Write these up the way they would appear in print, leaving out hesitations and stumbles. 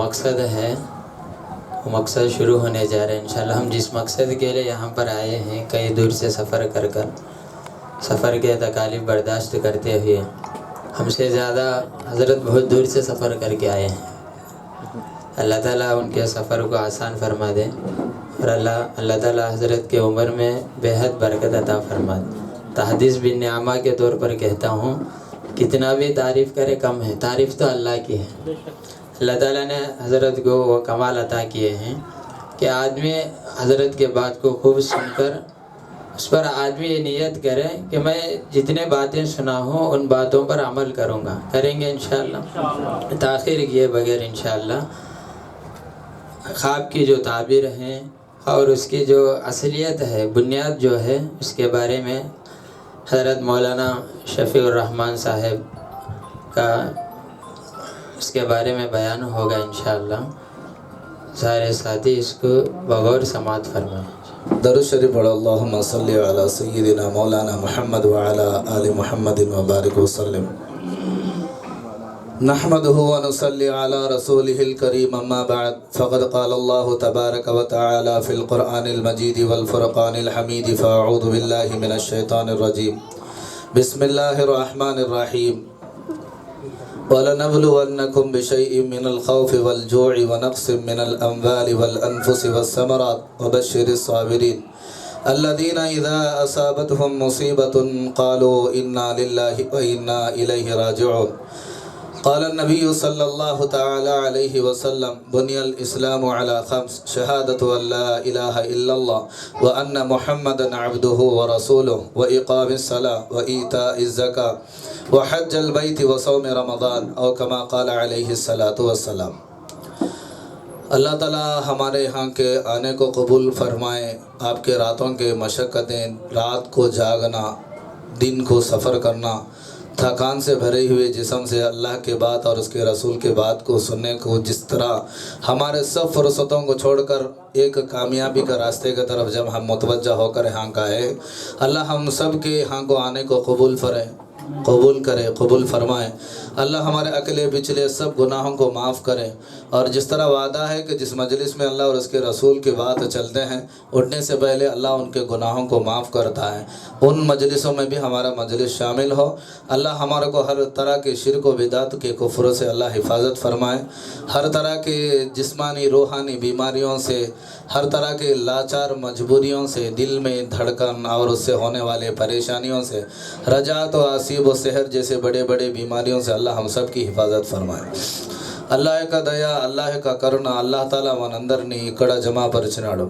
मकसद है, वो मकसद शुरू होने जा रहे हैं इंशाल्लाह। हम जिस मकसद के लिए यहाँ पर आए हैं, कई दूर से सफ़र कर सफ़र के तकालीफ बर्दाश्त करते हुए, हमसे ज़्यादा हज़रत बहुत दूर से सफ़र करके आए हैं। अल्लाह ताला उनके सफ़र को आसान फरमा दे और अल्लाह ताला हज़रत के उम्र में बेहद बरकत अता फरमा दे। तहदीस बिन नियामा के तौर पर कहता हूँ, कितना भी तारीफ़ करे कम है, तारीफ़ तो अल्लाह की है। अल्लाह ताला ने हज़रत को वो कमाल अता किए हैं कि आदमी हज़रत के बात को खूब सुनकर उस पर आदमी ये नियत करे कि मैं जितने बातें सुना हूँ उन बातों पर अमल करूँगा, करेंगे इंशाअल्लाह, ताख़ीर किए बगैर इंशाअल्लाह। ख्वाब की जो ताबीर हैं और उसकी जो असलियत है, बुनियाद जो है, उसके बारे में हज़रत मौलाना शफ़ीउर रहमान साहब का इसके बारे में बयान होगा इंशाअल्लाह। सारे साथी इसको बगौर समात फरमाएं। दरूद शरीफ पढ़ो। अल्लाहुम्मा सल्लि अला सय्यिदिना मौलाना मुहम्मद व अला आलि मुहम्मद व बारिक वसल्लम। नहमदुहु व नुसल्ली अला रसूलिहिल करीम, अम्मा बअद। फ़क़द क़ाल अल्लाहु तबारक व तआला फ़िल क़ुरआनिल मजीद वल फ़ुरक़ानिल हमीद। फ़अऊज़ु बिल्लाहि मिनश शैतानिर रजीम। बिस्मिल्लाहिर रहमानिर रहीम। वलनब्लुवन्नकुम बिशैइन मिनल खौफ़ि वल जू'i व नक़्सिम मिनल अम्वालि वल अनफ़ुसि वस्समरात वबश्शिरिस साबिरीन अल्लज़ीना इज़ा असाबतहुम मुसीबतुन क़ालू इन्ना लिल्लाहि व इन्ना इलैहि राजिऊन। क़ाल नबी सल्लल्लाहु तआला अलैहि वसल्लम, बुनियल इस्लामु अला ख़म्स, शहादतु अल्ला इलाहा इल्लल्लाह व अन्न मुहम्मदन अब्दुहु व रसूलुहु व इक़ामिस सलाह व ईताइज़ ज़कात व हज्जल बैत व सौम रमज़ान औ कमा क़ाल अलैहिस्सलातु वस्सलाम। अल्लाह ताला हमारे यहाँ के आने को कबूल फरमाए। आपके रातों के मशक्क़तें, रात को जागना, दिन को सफ़र करना, थकान से भरे हुए जिस्म से अल्लाह के बात और उसके रसूल के बात को सुनने को, जिस तरह हमारे सब फुर्सतों को छोड़कर एक कामयाबी का रास्ते की तरफ जब हम मुतवज्जा होकर यहाँ का है, अल्लाह हम सब के यहाँ को आने को कबूल करे, कबूल फरमाए। अल्लाह हमारे अकेले पिछले सब गुनाहों को माफ़ करे। और जिस तरह वादा है कि जिस मजलिस में अल्लाह और उसके रसूल की बात चलते हैं, उठने से पहले अल्लाह उनके गुनाहों को माफ़ करता है। उन मजलिसों में भी हमारा मजलिस शामिल हो। अल्लाह हमारे को हर तरह के शिर्क व बिदात के कुफ्र से अल्लाह हिफाजत फरमाए। हर तरह के जिस्मानी रूहानी बीमारियों से, हर तरह के लाचार मजबूरियों से, दिल में धड़कन और उससे होने वाले परेशानियों से, रजात व आसीब व सहर जैसे बड़े बड़े बीमारियों से अल्लाह हम सब की हिफाजत फरमाए। అల్లాహ్ యొక్క దయ, అల్లాహ్ యొక్క కరుణ, అల్లాహ్ తాలా మనందరినీ ఇక్కడ జమాపరిచినాడు.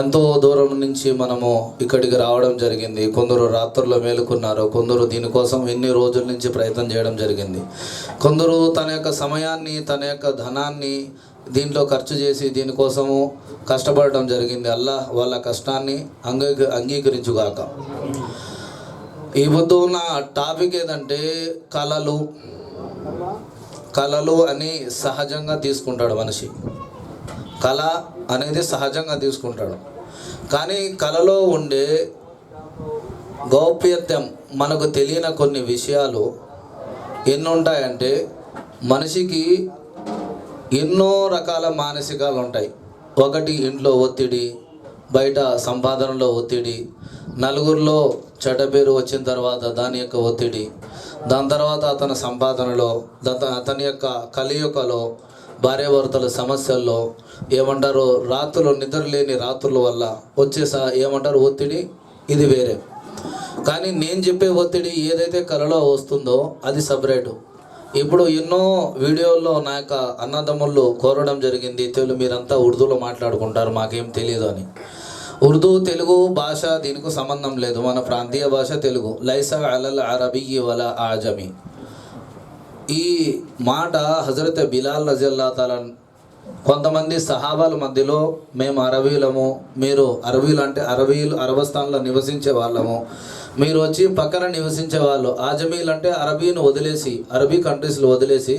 ఎంతో దూరం నుంచి మనము ఇక్కడికి రావడం జరిగింది. కొందరు రాత్రుల్లో మేలుకున్నారు, కొందరు దీనికోసం ఎన్ని రోజుల నుంచి ప్రయత్నం చేయడం జరిగింది, కొందరు తన యొక్క సమయాన్ని, తన యొక్క ధనాన్ని దీంట్లో ఖర్చు చేసి దీనికోసము కష్టపడడం జరిగింది. అల్లాహ్ వాళ్ళ కష్టాన్ని అంగీకరించుగాక. ఈ పొద్దు ఉన్న టాపిక్ ఏదంటే కళలు అని సహజంగా తీసుకుంటాడు మనిషి. కళ అనేది సహజంగా తీసుకుంటాడు. కానీ కళలో ఉండే గౌప్యత్యం, మనకు తెలియని కొన్ని విషయాలు ఎన్ని ఉంటాయంటే, మనిషికి ఎన్నో రకాల మానసికాలు ఉంటాయి. ఒకటి ఇంట్లో ఒత్తిడి, బయట సంపాదనలో ఒత్తిడి, నలుగురిలో చెడ్డ పేరు వచ్చిన తర్వాత దాని యొక్క ఒత్తిడి, దాని తర్వాత అతని సంపాదనలో, అతని యొక్క కలియుకలో, భార్యాభర్తల సమస్యల్లో, ఏమంటారు రాత్రులు నిద్రలేని రాత్రుల వల్ల వచ్చే ఏమంటారు ఒత్తిడి, ఇది వేరే. కానీ నేను చెప్పే ఒత్తిడి ఏదైతే కలలో వస్తుందో అది సపరేటు. ఇప్పుడు ఎన్నో వీడియోల్లో నా యొక్క అన్నదమ్ముళ్ళు కోరడం జరిగింది, మీరంతా ఉర్దూలో మాట్లాడుకుంటారు, మాకేం తెలియదు అని. ఉర్దూ తెలుగు భాష దీనికి సంబంధం లేదు, మన ప్రాంతీయ భాష తెలుగు. లైసా అలల్ అరబియ్యి వలా ఆజమి. ఈ మాట హజరత్ బిలాల్ రజల్లా తాలా కొంతమంది సహాబాల మధ్యలో, మేము అరబీలము, మీరు అరబీలు అంటే అరబస్థాన్లో నివసించే వాళ్ళము, మీరు వచ్చి పక్కన నివసించే వాళ్ళు. ఆజమీలు అంటే అరబీని వదిలేసి, అరబీ కంట్రీస్లో వదిలేసి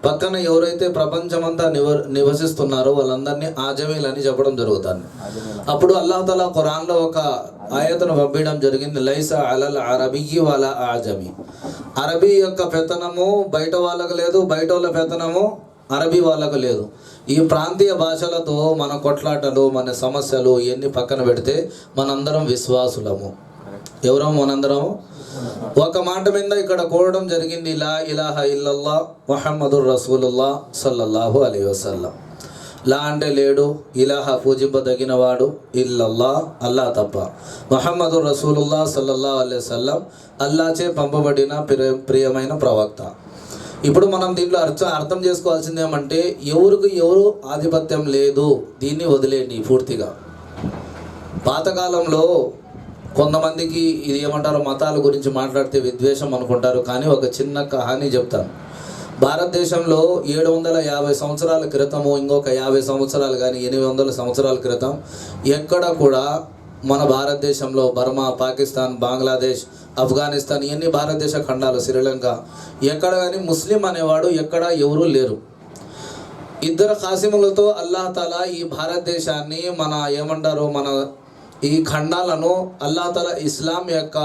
పక్కన ఎవరైతే ప్రపంచమంతా నివసిస్తున్నారో వాళ్ళందరినీ ఆజమీలు అని చెప్పడం జరుగుతుంది. అప్పుడు అల్లాహ్ తాలా ఖురాన్లో ఒక ఆయతను పంపించడం జరిగింది, లైసా అలల్ అరబియ్యి వలా ఆజమి. అరబీ యొక్క పెత్తనము బయట వాళ్ళకు లేదు, బయట వాళ్ళ పెత్తనము అరబీ వాళ్ళకు లేదు. ఈ ప్రాంతీయ భాషలతో మన కొట్లాటలు, మన సమస్యలు ఇవన్నీ పక్కన పెడితే మనందరం విశ్వాసులము. ఎవరో మనందరం ఒక మాట మీద ఇక్కడ కోరడం జరిగింది, లా ఇలాహ ఇల్లల్లా ముహమ్మదుర్ రసూలుల్లా సల్లల్లాహు అలైహి వసల్లం. లా అంటే లేడు, ఇలాహ పూజింపదగినవాడు, ఇల్లల్లా అల్లా తప్ప, ముహమ్మదుర్ రసూలుల్లా సల్లల్లాహు అలైహి వసల్లం అల్లాచే పంపబడిన ప్రియమైన ప్రవక్త. ఇప్పుడు మనం దీంట్లో అర్థం చేసుకోవాల్సింది ఏమంటే, ఎవరికి ఎవరు ఆధిపత్యం లేదు, దీన్ని వదిలేండి పూర్తిగా. పాతకాలంలో కొంతమందికి ఇది ఏమంటారు, మతాల గురించి మాట్లాడితే విద్వేషం అనుకుంటారు. కానీ ఒక చిన్న కహానీ చెప్తాను. భారతదేశంలో 750 సంవత్సరాల క్రితము, ఇంకొక 50 సంవత్సరాలు కానీ 800 సంవత్సరాల క్రితం ఎక్కడ కూడా మన భారతదేశంలో బర్మా, పాకిస్తాన్, బంగ్లాదేశ్, ఆఫ్ఘనిస్తాన్ ఇవన్నీ భారతదేశ ఖండాలు, శ్రీలంక, ఎక్కడ కానీ ముస్లిం అనేవాడు ఎక్కడ ఎవరూ లేరు. ఇద్దరు ఖాసిములతో అల్లాహ్ తాలా ఈ భారతదేశాన్ని మన ఈ ఖండాలను అల్లాహ్ తాలా ఇస్లాం యొక్క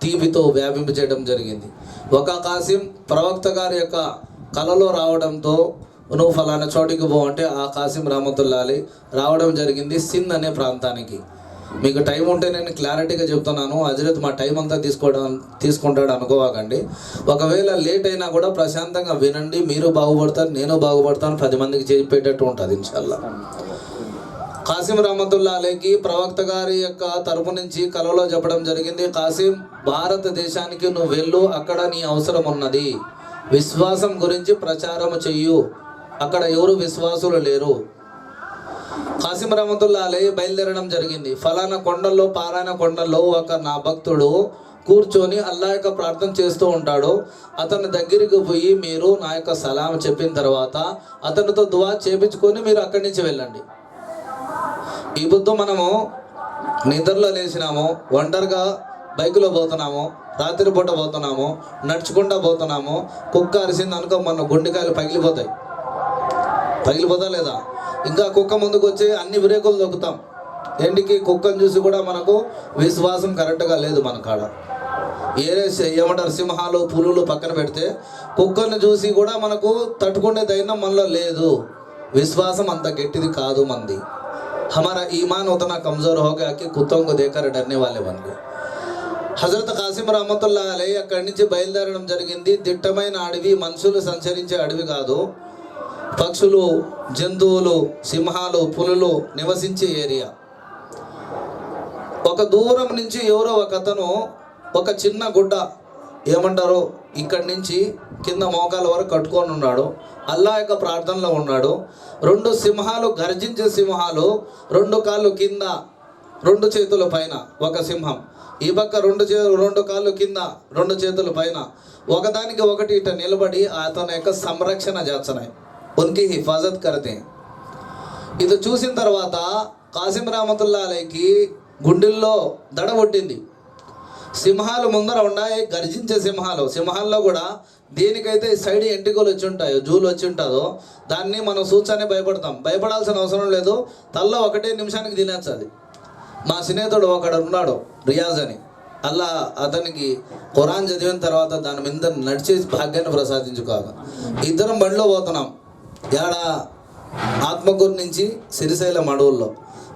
తీపితో వ్యాపింపచేయడం జరిగింది. ఒక ఖాసిం ప్రవక్త గారి యొక్క కలలో రావడంతో నువ్వు ఫలానా చోటికి పో అంటే ఆ ఖాసిం రహమతుల్లాహి అలైహి రావడం జరిగింది సింధ్ అనే ప్రాంతానికి. మీకు టైం ఉంటే నేను క్లారిటీగా చెప్తున్నాను. హజరత్ మా టైం అంతా తీసుకుంటాడు అనుకోవాకండి. ఒకవేళ లేట్ అయినా కూడా ప్రశాంతంగా వినండి. మీరు బాగుపడతారు, నేను బాగుపడతాను, 10 మందికి చెప్పేటట్టు ఉంటుంది ఇన్షాల్లా. ఖాసిం రహమతుల్లాహి అలైకి ప్రవక్త గారి యొక్క తరపు నుంచి కలలో చెప్పడం జరిగింది, ఖాసిం భారతదేశానికి నువ్వు వెళ్ళు, అక్కడ నీ అవసరం ఉన్నది, విశ్వాసం గురించి ప్రచారం చెయ్యు, అక్కడ ఎవరు విశ్వాసులు లేరు. ఖాసిం రహమతుల్లాహి అలైహి బయలుదేరడం జరిగింది. ఫలానా కొండల్లో, పారాయణ కొండల్లో ఒక నా భక్తుడు కూర్చొని అల్లాహ్ యొక్క ప్రార్థన చేస్తూ ఉంటాడు. అతని దగ్గరికి పోయి మీరు నా యొక్క సలాం చెప్పిన తర్వాత అతనితో దువా చేపించుకొని మీరు అక్కడి నుంచి వెళ్ళండి. ఈ పొద్దు మనము నిద్రలో లేచినాము, ఒంటరిగా బైకులో పోతున్నాము, రాత్రిపూట పోతున్నాము, నడుచుకుంటా పోతున్నాము, కుక్క అరిసింది అనుకో మన గుండెకాయలు పగిలిపోతా లేదా? ఇంకా కుక్క ముందుకు వచ్చి అన్ని బ్రేకులు దొక్కుతాం. ఏంటికి? కుక్కను చూసి కూడా మనకు విశ్వాసం కరెక్ట్గా లేదు మన కాడ. ఏమంటారు, సింహాలు, పులులు పక్కన పెడితే కుక్కను చూసి కూడా మనకు తట్టుకునే ధైర్యం మనలో లేదు. విశ్వాసం అంత గట్టిది కాదు మంది. हमारा ईमान उतना कमज़ोर हो गया कि कुत्तों को देखकर डरने वाले बन गए. హజరత్ ఖాసిం రహమతుల్లాహి అలైహి అక్కడి నుంచి బయలుదేరడం జరిగింది. దిట్టమైన అడవి, మనుషులు సంచరించే అడవి కాదు, పక్షులు, జంతువులు, సింహాలు, పులులు నివసించే ఏరియా. ఒక దూరం నుంచి ఎవరో ఒక అతను ఒక చిన్న గుడ్డ ఏమంటారో ఇక్కడి నుంచి కింద మోకాల వరకు కట్టుకొని ఉన్నాడు. అల్లాహ్ యొక్క ప్రార్థనలో ఉన్నాడు. 2 సింహాలు, గర్జించే సింహాలు, 2 కాళ్ళు కింద, 2 చేతుల పైన ఒక సింహం, ఈ పక్క 2 కాళ్ళు కింద, 2 చేతుల పైన, ఒకదానికి ఒకటి ఇట నిలబడి అతని యొక్క సంరక్షణ చేస్తున్నాయి, ఉన్కి హిఫాజత్ కర్తే. ఇది చూసిన తర్వాత ఖాసిం రహమతుల్లాహి అలైకి గుండెల్లో దడ కొట్టింది. సింహాలు ముందర ఉన్నాయి, గర్జించే సింహాల్లో కూడా దేనికైతే సైడ్ ఎంటికలు వచ్చి ఉంటాయో, జూలు వచ్చి ఉంటుందో దాన్ని మనం చూచానే భయపడతాం. భయపడాల్సిన అవసరం లేదు, తల్ల 1 నిమిషానికి తినేచ్చు అది. మా స్నేహితుడు ఒకడు ఉన్నాడు, రియాజ్ అని, అల్లా అతనికి ఖురాన్ చదివిన తర్వాత దాని మీద నడిచే భాగ్యాన్ని ప్రసాదించుకోక. ఇద్దరం బండిలో పోతున్నాం, ఏడా ఆత్మకూరు నుంచి శ్రీశైలం అడవుల్లో.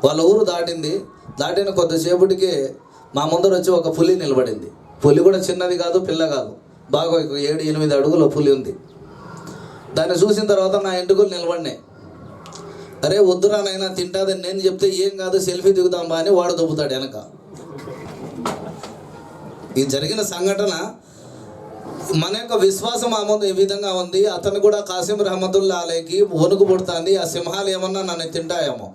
వాళ్ళ ఊరు దాటిన కొద్దిసేపటికి మా ముందర వచ్చి ఒక పులి నిలబడింది. పులి కూడా చిన్నది కాదు, పిల్ల కాదు, బాగా 7-8 అడుగుల పులి ఉంది. దాన్ని చూసిన తర్వాత నా ఎంటుకలు నిలబడినాయి. అరే వద్దురా నాయనా తింటాదని నేను చెప్తే ఏం కాదు సెల్ఫీ దిగుదామా అని వాడు దొబ్బుతాడు వెనక. ఈ జరిగిన సంఘటన మన యొక్క విశ్వాసం ఈ విధంగా ఉంది. అతను కూడా ఖాసిం రహమతుల్లాహి అలైకి వణుకు పుడుతుంది, ఆ సింహాలు ఏమన్నా నన్ను తింటాయేమో.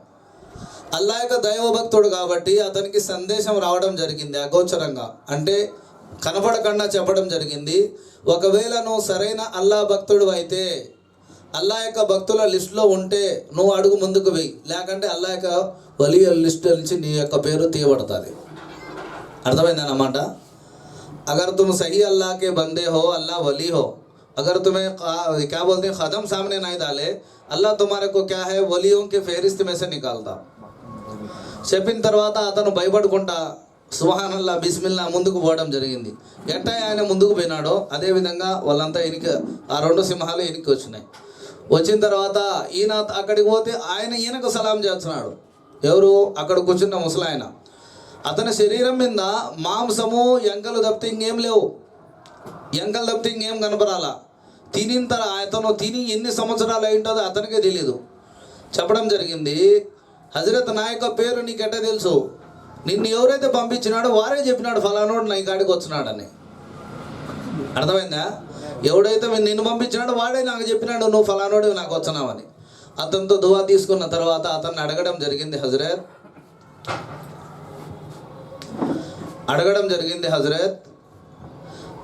అల్లాహ్ యొక్క దైవభక్తుడు కాబట్టి అతనికి సందేశం రావడం జరిగింది అగోచరంగా, అంటే కనపడకుండా చెప్పడం జరిగింది. ఒకవేళ నువ్వు సరైన అల్లాహ్ భక్తుడు అయితే, అల్లాహ్ యొక్క భక్తుల లిస్టులో ఉంటే నువ్వు అడుగు ముందుకు వెయ్యి, లేకంటే అల్లాహ్ యొక్క వలీ లిస్టు నుంచి నీ యొక్క పేరు తీయబడుతుంది. అర్థమైందన్నమాట. అగర్ తుమ్ సహీ అల్లాహ్ కే బందే హో, అల్లాహ్ వలీ హో. అగర్ తుమ్హే క్యా బోల్తే ఖదమ్ సామనే నహీ డాలే, అల్లాహ్ తుమ్హారే కో క్యా హై వలియోం కే ఫెహరిస్త్ మే సే నికాల్తా. చెప్పిన తర్వాత అతను భయపడుకుంటా సుబ్హానల్లా బిస్మిల్లా ముందుకు పోవడం జరిగింది. ఎట్టా ఆయన ముందుకు పోయినాడో అదేవిధంగా వాళ్ళంతా ఆ 2 సింహాలు వెనక్కి వచ్చినాయి. వచ్చిన తర్వాత ఈయన అక్కడికి పోతే ఈయనకు సలాం చేస్తున్నాడు. ఎవరు? అక్కడ కూర్చున్న ముసలాయన. అతని శరీరం మీద మాంసము ఎంకలు తప్పితే ఇంకేం లేవు, ఎంకలు తప్పితే ఇంకేం కనపరాలా. అతను తిని ఎన్ని సంవత్సరాలు అయి ఉంటుందో అతనికే తెలియదు. చెప్పడం జరిగింది, హజరత్ నా యొక్క పేరు నీకెట్ట తెలుసు? నిన్ను ఎవరైతే పంపించినాడో వారే చెప్పినాడు ఫలానోడు నా కాడికి వచ్చినాడని. అర్థమైందా? ఎవడైతే నిన్ను పంపించినాడో వాడే నాకు చెప్పినాడు నువ్వు ఫలానోడు నాకు వచ్చినావని. అతనితో దువా తీసుకున్న తర్వాత అతన్ని అడగడం జరిగింది హజరత్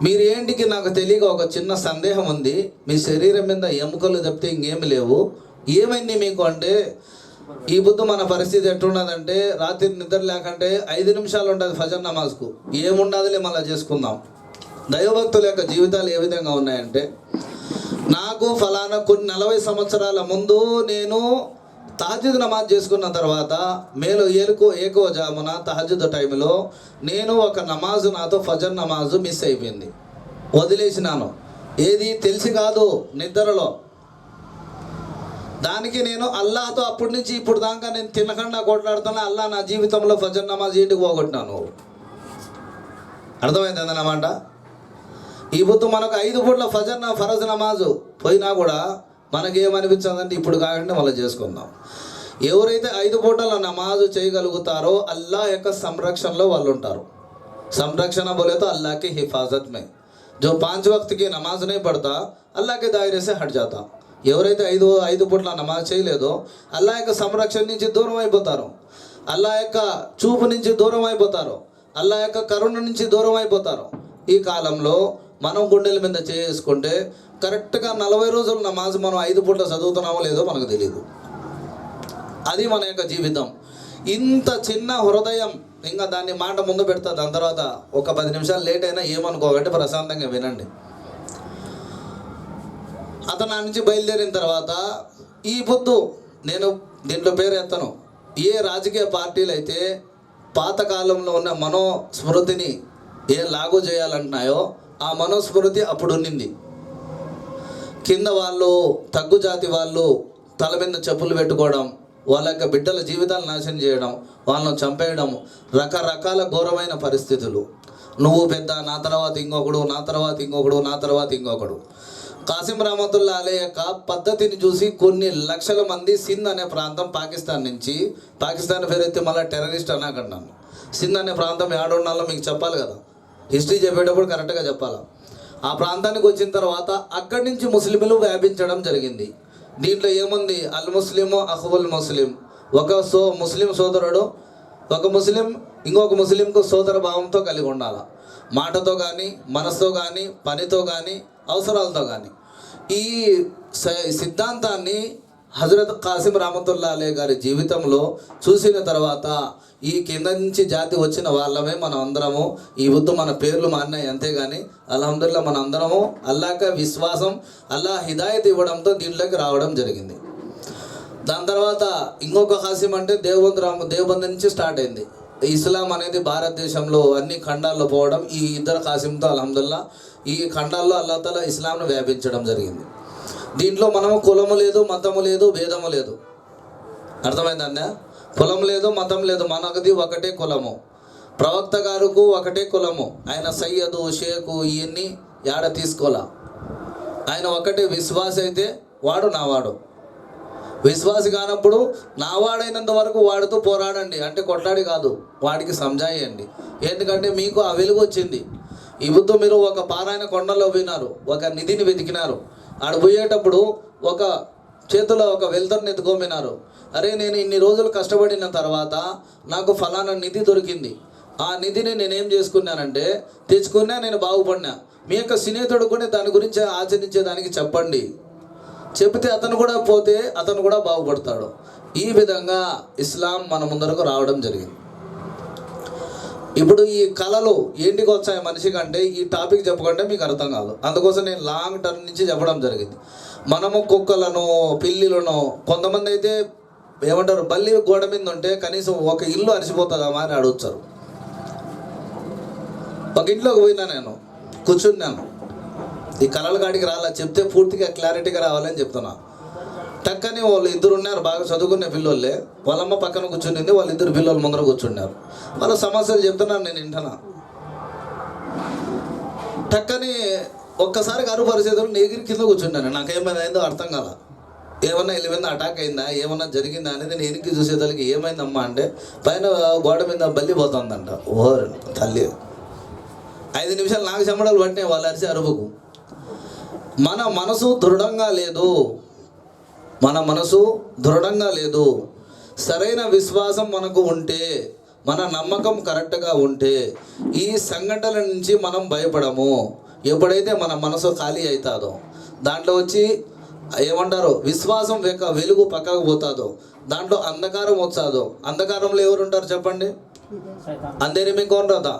మీరు ఏంటికి నాకు తెలియక ఒక చిన్న సందేహం ఉంది. మీ శరీరం మీద ఎముకలు తప్పితే ఇంకేమి లేవు, ఏమైంది మీకు అంటే, ఈ పొద్దు మన పరిస్థితి ఎట్లున్నదంటే రాత్రి నిద్ర లేకంటే 5 నిమిషాలు ఉంటుంది ఫజర్ నమాజ్కు, ఏముండదులే మళ్ళీ చేసుకుందాం. దైవభక్తుల యొక్క జీవితాలు ఏ విధంగా ఉన్నాయంటే, నాకు ఫలానా కొన్ని 40 సంవత్సరాల ముందు నేను తహజ్జుద్ నమాజ్ చేసుకున్న తర్వాత ఏకో జామున తహజ్జుద్ టైంలో నేను ఒక నమాజు నాతో ఫజర్ నమాజు మిస్ అయిపోయింది, వదిలేసినాను. ఏది తెలిసి కాదు, నిద్రలో. దానికి నేను అల్లాహతో అప్పటి నుంచి ఇప్పుడు దాకా నేను తినకుండా కొట్లాడుతున్నా, అల్లా నా జీవితంలో ఫజర్ నమాజ్ ఇంటికి పోగొట్టినాను. అర్థమైందన్నమాట. ఈ పొద్దు మనకు 5 పూట్ల ఫరజ్ నమాజు పోయినా కూడా మనకేమనిపించదంటే ఇప్పుడు కాకుండా మళ్ళీ చేసుకుందాం. ఎవరైతే 5 పూటల నమాజు చేయగలుగుతారో అల్లా యొక్క సంరక్షణలో వాళ్ళు ఉంటారు. సంరక్షణ बोले तो अल्लाह की हिफाजत में, जो 5 वक्त की नमाज नहीं पढ़ता अल्लाह के दायरे से हट जाता. ఎవరైతే 5 పూట్ల నమాజ్ చేయలేదో అల్లా యొక్క సంరక్షణ నుంచి దూరం అయిపోతారు, అల్లా యొక్క చూపు నుంచి దూరం అయిపోతారు, అల్లా యొక్క కరుణ నుంచి దూరం అయిపోతారు. ఈ కాలంలో మనం గుండెల మీద చేసుకుంటే కరెక్ట్గా 40 రోజుల నమాజ్ మనం 5 పూట్ల చదువుతున్నామో లేదో మనకు తెలియదు. అది మన యొక్క జీవితం. ఇంత చిన్న హృదయం, ఇంకా దాన్ని మాట ముందు పెడతా. దాని తర్వాత ఒక 10 నిమిషాలు లేట్ అయినా ఏమనుకోకండి, ప్రశాంతంగా వినండి. అతను నా నుంచి బయలుదేరిన తర్వాత ఈ పొద్దు నేను దీంట్లో పేరు ఎత్తను, ఏ రాజకీయ పార్టీలు అయితే పాతకాలంలో ఉన్న మనోస్మృతిని లాగు చేయాలంటున్నాయో ఆ మనోస్మృతి అప్పుడు ఉన్నింది. కింద వాళ్ళు తగ్గు జాతి వాళ్ళు తల మీద చెప్పులు పెట్టుకోవడం, వాళ్ళ యొక్క బిడ్డల జీవితాలు నాశనం చేయడం, వాళ్ళను చంపేయడం, రకరకాల ఘోరమైన పరిస్థితులు. నువ్వు పెద్ద, నా తర్వాత ఇంకొకడు, నా తర్వాత ఇంకొకడు, నా తర్వాత ఇంకొకడు. కాసిం రహమతుల్లా అలీ యొక్క పద్ధతిని చూసి కొన్ని లక్షల మంది సింధ్ అనే ప్రాంతం పాకిస్తాన్ పేరైతే మళ్ళీ టెర్రరిస్ట్ అన్నాకన్నాను. సింధ్ అనే ప్రాంతం ఏడున్నాలో మీకు చెప్పాలి కదా, హిస్టరీ చెప్పేటప్పుడు కరెక్ట్గా చెప్పాలి. ఆ ప్రాంతానికి వచ్చిన తర్వాత అక్కడి నుంచి ముస్లింలు వ్యాపించడం జరిగింది. దీంట్లో ఏముంది? అల్ ముస్లిము అఖుల్ ముస్లిం, ముస్లిం సోదరుడు ఒక ముస్లిం ఇంకొక ముస్లింకు సోదర భావంతో కలిగి ఉండాలి. మాటతో కానీ, మనసుతో కానీ, పనితో కానీ, అవసరాలతో కానీ. ఈ సిద్ధాంతాన్ని హజరత్ కాసిం రహమతుల్లా అలీ గారి జీవితంలో చూసిన తర్వాత ఈ కింద నుంచి జాతి వచ్చిన వాళ్ళమే మనం అందరము. ఈ వద్దు మన పేర్లు మారినాయి అంతేగాని అల్హమ్దుల్లా మన అందరము అల్లాహ్ విశ్వాసం, అల్లాహ్ హిదాయత్ ఇవ్వడంతో దీంట్లోకి రావడం జరిగింది. దాని తర్వాత ఇంకొక కాసిం అంటే దేవబంద్ నుంచి స్టార్ట్ అయింది. ఇస్లాం అనేది భారతదేశంలో అన్ని ఖండాల్లో పోవడం, ఈ ఇద్దరు కాసింతో అల్హమ్దుల్లా ఈ ఖండాల్లో అల్లాహ్ తాలా ఇస్లాంను వ్యాపించడం జరిగింది. దీంట్లో మనము కులము లేదు, మతము లేదు, భేదము లేదు. అర్థమైందన్నా? కులం లేదు, మతం లేదు, మనది ఒకటే కులము. ప్రవక్త గారుకు ఒకటే కులము. ఆయన సయ్యదు, షేకు ఇవన్నీ యాడ తీసుకోలా. ఆయన ఒకటే విశ్వాసి అయితే వాడు నావాడు. విశ్వాసి కానప్పుడు నావాడైనంత వరకు వాడితో పోరాడండి, అంటే కొట్లాడి కాదు, వాడికి సంజాయండి. ఎందుకంటే మీకు ఆ వెలుగు వచ్చింది. ఈ బుద్ధు మీరు ఒక పారాయణ కొండలో పోయినారు, ఒక నిధిని వెతికినారు. ఆడ పోయేటప్పుడు ఒక చేతిలో ఒక వెలుతురుని ఎత్తుకోమినారు. అరే నేను ఇన్ని రోజులు కష్టపడిన తర్వాత నాకు ఫలానా నిధి దొరికింది, ఆ నిధిని నేనేం చేసుకున్నానంటే తెచ్చుకున్నా, నేను బాగుపడినా. మీ యొక్క స్నేహితుడు కూడా దాని గురించి ఆచరించేదానికి చెప్పండి. చెబితే అతను కూడా పోతే అతను కూడా బాగుపడతాడు. ఈ విధంగా ఇస్లాం మన ముందరకు రావడం జరిగింది. ఇప్పుడు ఈ కళలు ఏంటికి వచ్చాయి మనిషికి అంటే ఈ టాపిక్ చెప్పకుంటే మీకు అర్థం కాదు. అందుకోసం నేను లాంగ్ టర్మ్ నుంచి చెప్పడం జరిగింది. మనము కుక్కలను, పిల్లిలను, కొంతమంది అయితే ఏమంటారు బల్లి గోడ మీద ఉంటే కనీసం ఒక ఇల్లు అరిసిపోతుందా అని అడుగుతారు. ఒక ఇంట్లోకి పోయినా, నేను కూర్చున్నాను. ఈ కళల కాడికి రాలా, చెప్తే పూర్తిగా క్లారిటీగా రావాలని చెప్తున్నా. టక్కని వాళ్ళు ఇద్దరు ఉన్నారు, బాగా చదువుకునే పిల్లోళ్ళే. వాళ్ళమ్మ పక్కన కూర్చునింది, వాళ్ళిద్దరు పిల్లలు ముందర కూర్చున్నారు. వాళ్ళ సమస్యలు చెప్తున్నారు, నేను వింటున్నా. టక్కని ఒక్కసారి గారు పరిస్థితులు నీగిరి కింద కూర్చున్నాను. నాకేమైందో అర్థం కాల. ఏమన్నా వీళ్ళ మీద అటాక్ అయిందా, ఏమన్నా జరిగిందా అనేది నేను వెనక్కి చూసేదానికి ఏమైందమ్మా అంటే పైన గోడ మీద బల్లి పోతుందంట. ఓరు తల్లి, 5 నిమిషాలు నాకు చెమటలు పట్టినాయి వాళ్ళు అరిసి అరుపుకు. మన మనసు దృఢంగా లేదు, మన మనసు దృఢంగా లేదు. సరైన విశ్వాసం మనకు ఉంటే, మన నమ్మకం కరెక్ట్గా ఉంటే ఈ సంఘటనల నుంచి మనం భయపడము. ఎప్పుడైతే మన మనసు ఖాళీ అవుతుందో, దాంట్లో వచ్చి ఏమంటారు విశ్వాసం వెలుగు పక్కకు పోతుందో, దాంట్లో అంధకారం వచ్చాదో. అంధకారంలో ఎవరు ఉంటారు చెప్పండి? अंधेरे में कौन रहता?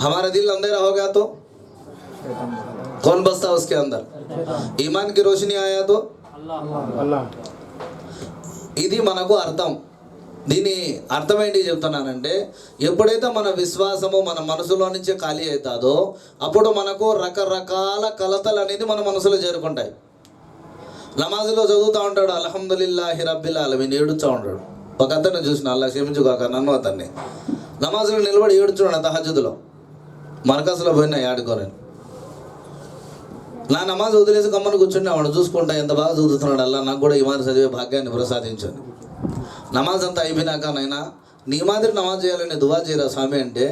हमारा दिल अंधेरा हो गया तो कौन बसता उसके अंदर? ईमान की रोशनी आया तो अल्लाह. ఇది మనకు అర్థం. దీని అర్థం ఏంటి చెప్తున్నానంటే, ఎప్పుడైతే మన విశ్వాసము మన మనసులో నుంచి ఖాళీ అవుతుందో అప్పుడు మనకు రకరకాల కలతలు అనేది మన మనసులో చేరుకుంటాయి. నమాజులో చదువుతూ ఉంటాడు, అల్హమ్దులిల్లాహి రబ్బిల్ ఆలమీన్, ఏడుస్తూ ఉంటాడు. ఒక అతన్ని చూసిన, అల్లా క్షమించుగాక నన్ను అతన్ని, నమాజులో నిలబడి ఏడుచున్నాడు తహజ్జుద్లో. మర్కస్లో పోయినా ఆడుకోరని నా నమాజ్ వదిలేసి గమ్మని కూర్చుని వాడు చూసుకుంటా ఎంత బాగా చదువుతున్నాడు, అల్లా నాకు కూడా ఈ మాదిరి చదివే భాగ్యాన్ని ప్రసాదించండి. నమాజ్ అంతా అయిపోయినాక, నైనా నీ మాదిరి నమాజ్ చేయాలని దువా చేయరా స్వామి అంటే,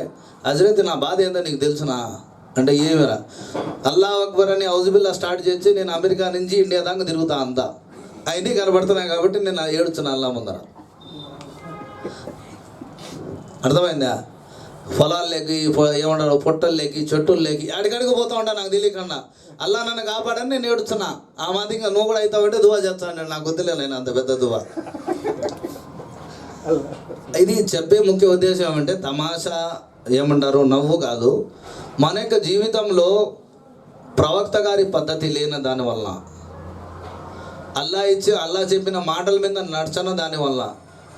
హజరత్ నా బాధ ఏందో నీకు తెలుసునా అంటే, ఏమిరా అల్లాహ్ అక్బర్ అని ఔజుబిల్లా స్టార్ట్ చేసి నేను అమెరికా నుంచి ఇండియా దాకా తిరుగుతా అంతా అయినా కనబడుతున్నాయి కాబట్టి నేను ఏడుచున్నా అల్లా ముందర. అర్థమైందా? పొలాల్లోకి ఏమంటారు, పొట్టల్లోకి చెట్టుల్లోకి అడిగడికి పోతా ఉంటా, నాకు తెలియకుండా అల్లా నన్ను కాపాడని నేను ఏడుచున్నా. ఆ మాదిరిగా నువ్వు కూడా అవుతావంటే దువా చేస్తాను, నాకు వద్దులే నేను అంత పెద్ద దువా. ఇది చెప్పే ముఖ్య ఉద్దేశం ఏమంటే, తమాషా ఏమంటారు నవ్వు కాదు. మన యొక్క జీవితంలో ప్రవక్త గారి పద్ధతి లేని దానివల్ల, అల్లా చెప్పిన మాటల మీద నడచన దానివల్ల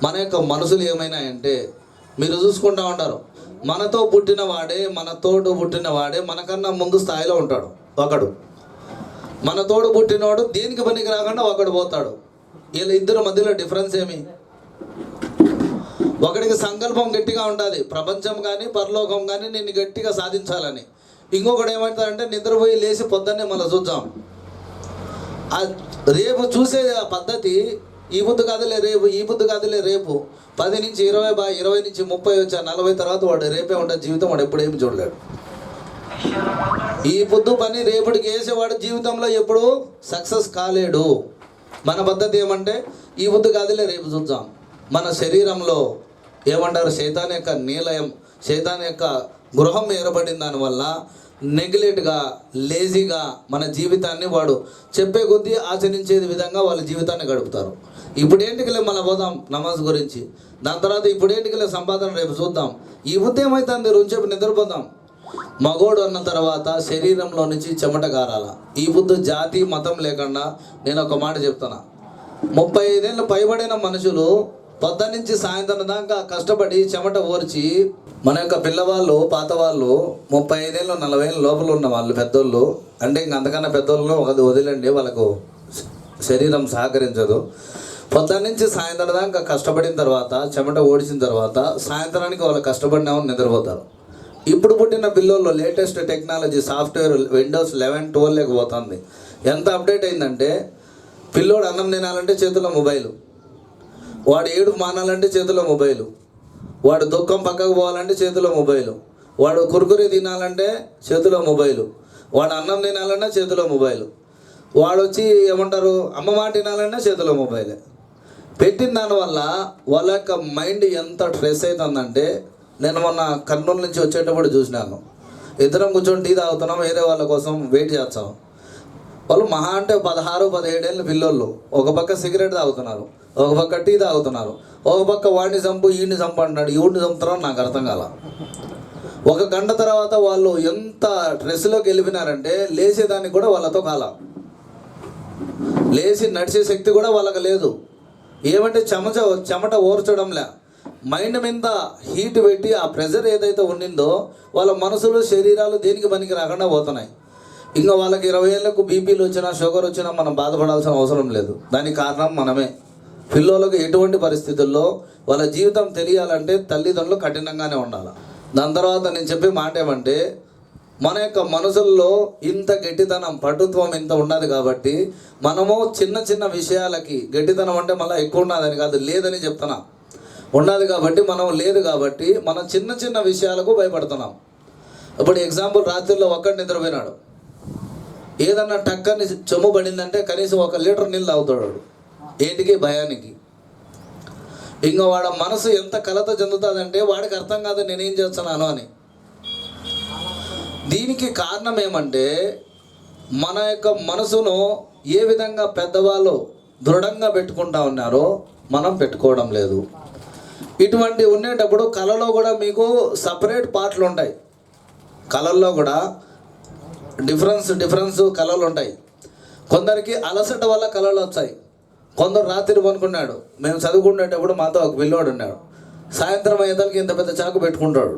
మన యొక్క మనసులు ఏమైనాయంటే, మీరు చూసుకుంటూ ఉంటారు, మనతో పుట్టిన వాడే, మన తోడు పుట్టిన వాడే మనకన్నా ముందు స్థాయిలో ఉంటాడు ఒకడు. మన తోడు పుట్టినవాడు దేనికి పనికి రాకుండా ఒకడు పోతాడు. వీళ్ళ ఇద్దరు మధ్యలో డిఫరెన్స్ ఏమి? ఒకడికి సంకల్పం గట్టిగా ఉంటుంది, ప్రపంచం కానీ పరలోకం కానీ నేను గట్టిగా సాధించాలని. ఇంకొకడు ఏమవుతాడంటే నిద్రపోయి లేచి పొద్దున్నే మళ్ళీ చూద్దాం. రేపు చూసే ఆ పద్ధతి ఈ బుద్ధి కాదులే రేపు, ఈ బుద్ధి కాదులే రేపు. 10 నుంచి 20, 20 నుంచి 30 వచ్చా 40 తర్వాత వాడు రేపే ఉంటుంది జీవితం, వాడు ఎప్పుడు ఏమి చూడలేడు. ఈ పొద్దు పని రేపటికి వేసేవాడు జీవితంలో ఎప్పుడు సక్సెస్ కాలేడు. మన పద్ధతి ఏమంటే, ఈ బుద్ధి కాదులే రేపు చూద్దాం. మన శరీరంలో ఏమంటారు, శైతాన్ యొక్క నిలయం, శైతాన్ యొక్క గృహం ఏర్పడిన దానివల్ల నెగ్లెక్ట్గా, లేజీగా మన జీవితాన్ని వాడు చెప్పే కొద్దీ ఆచరించే విధంగా వాళ్ళ జీవితాన్ని గడుపుతారు. ఇప్పుడేంటికిలే మళ్ళీ పోదాం నమాజ్ గురించి, దాని తర్వాత ఇప్పుడేంటికిలే సంపాదన రేపు చూద్దాం. ఈ బుద్ధి ఏమవుతుంది, రోజు నిద్రపోదాం. మగోడు అన్న తర్వాత శరీరంలో నుంచి చెమట కారాల. ఈ బుద్ధి జాతి మతం లేకుండా నేను ఒక మాట చెప్తున్నా, 35 ఏళ్ళు పైబడిన మనుషులు పొద్దున్నుంచి సాయంత్రం దాకా కష్టపడి చెమట ఓర్చి, మన యొక్క పిల్లవాళ్ళు పాత వాళ్ళు 35 ఏళ్ళు 40 ఏళ్ళ లోపల ఉన్న వాళ్ళు పెద్దోళ్ళు, అంటే ఇంక అంతకన్నా పెద్దోళ్ళు ఒక వదిలేండి, వాళ్ళకు శరీరం సహకరించదు. పొద్దున్నుంచి సాయంత్రం దాకా కష్టపడిన తర్వాత చెమట ఓడిచిన తర్వాత సాయంత్రానికి వాళ్ళు కష్టపడినామని నిద్రపోతారు. ఇప్పుడు పుట్టిన పిల్లల్లో లేటెస్ట్ టెక్నాలజీ సాఫ్ట్వేర్ విండోస్ 11, 12 లేకపోతుంది. ఎంత అప్డేట్ అయిందంటే, పిల్లోడు అన్నం తినాలంటే చేతిలో మొబైలు, వాడు ఏడుపు మానాలంటే చేతిలో మొబైలు, వాడు దుఃఖం పక్కకు పోవాలంటే చేతిలో మొబైలు, వాడు కురుకురే తినాలంటే చేతిలో మొబైలు, వాడు అన్నం తినాలన్నా చేతిలో మొబైలు, వాడు వచ్చి ఏమంటారు అమ్మ మాట తినాలన్నా చేతిలో మొబైలే. పెట్టిన దానివల్ల వాళ్ళ యొక్క మైండ్ ఎంత స్ట్రెస్ అవుతుందంటే, నేను మొన్న కర్నూలు నుంచి వచ్చేటప్పుడు చూసినాను, ఇద్దరం కూర్చొని టీ తాగుతున్నాం, వేరే వాళ్ళ కోసం వెయిట్ చేస్తాం. వాళ్ళు మహా అంటే 16, 17 ఏళ్ళ పిల్లోళ్ళు ఒక పక్క సిగరెట్ తాగుతున్నారు, ఒక పక్క టీ తాగుతున్నారు, ఒక పక్క వాడిని చంపు ఈడిని చంపు అంటున్నాడు. ఈడిని చంపుతారో నాకు అర్థం కాల. 1 గంట తర్వాత వాళ్ళు ఎంత స్ట్రెస్లోకి వెళ్ళిపోయినారంటే, లేచేదానికి కూడా వాళ్ళతో కాల, లేచి నడిచే శక్తి కూడా వాళ్ళకి లేదు. ఏమంటే చెమట ఓర్చడంలే, మైండ్ మీద హీట్ పెట్టి ఆ ప్రెజర్ ఏదైతే ఉండిందో వాళ్ళ మనసులు శరీరాలు దేనికి పనికి రాకుండా పోతున్నాయి. ఇంకా వాళ్ళకి 20 ఏళ్ళకు బీపీలు వచ్చినా షుగర్ వచ్చినా మనం బాధపడాల్సిన అవసరం లేదు. దానికి కారణం మనమే. పిల్లలకు ఎటువంటి పరిస్థితుల్లో వాళ్ళ జీవితం తెలియాలంటే తల్లిదండ్రులు కఠినంగానే ఉండాలి. దాని తర్వాత నేను చెప్పే మాట ఏమంటే, మన యొక్క మనసుల్లో ఇంత గట్టితనం, పటుత్వం ఇంత ఉన్నది కాబట్టి మనము చిన్న చిన్న విషయాలకి, గట్టితనం అంటే మళ్ళీ ఎక్కువ ఉన్నదని కాదు, లేదని చెప్తున్నా, ఉన్నది కాబట్టి మనం లేదు కాబట్టి మనం చిన్న చిన్న విషయాలకు భయపడుతున్నాం. ఇప్పుడు ఎగ్జాంపుల్, రాత్రిలో ఒక్కటి నిద్రపోయినాడు, ఏదన్నా టక్కని చెమ్ము పడిందంటే కనీసం 1 లీటర్ నీళ్ళు తాగుతాడు. ఏంటికి? భయానికి. ఇంకా వాడి మనసు ఎంత కలత చెందుతుందంటే వాడికి అర్థం కాదు నేనేం చేస్తున్నాను అని. దీనికి కారణం ఏమంటే, మన యొక్క మనసును ఏ విధంగా పెద్దవాళ్ళు దృఢంగా పెట్టుకుంటా ఉన్నారో మనం పెట్టుకోవడం లేదు. ఇటువంటి ఉండేటప్పుడు కళలో కూడా మీకు సపరేట్ పార్ట్లు ఉంటాయి. కళల్లో కూడా డిఫరెన్స్ కళలు ఉంటాయి. కొందరికి అలసట వల్ల కళలు వచ్చాయి. కొందరు రాత్రి పనుకున్నాడు. మేము చదువుకునేటప్పుడు మాతో ఒక పిల్లోడు ఉన్నాడు. సాయంత్రం అయ్యేదానికి ఇంత పెద్ద చాకు పెట్టుకుంటాడు.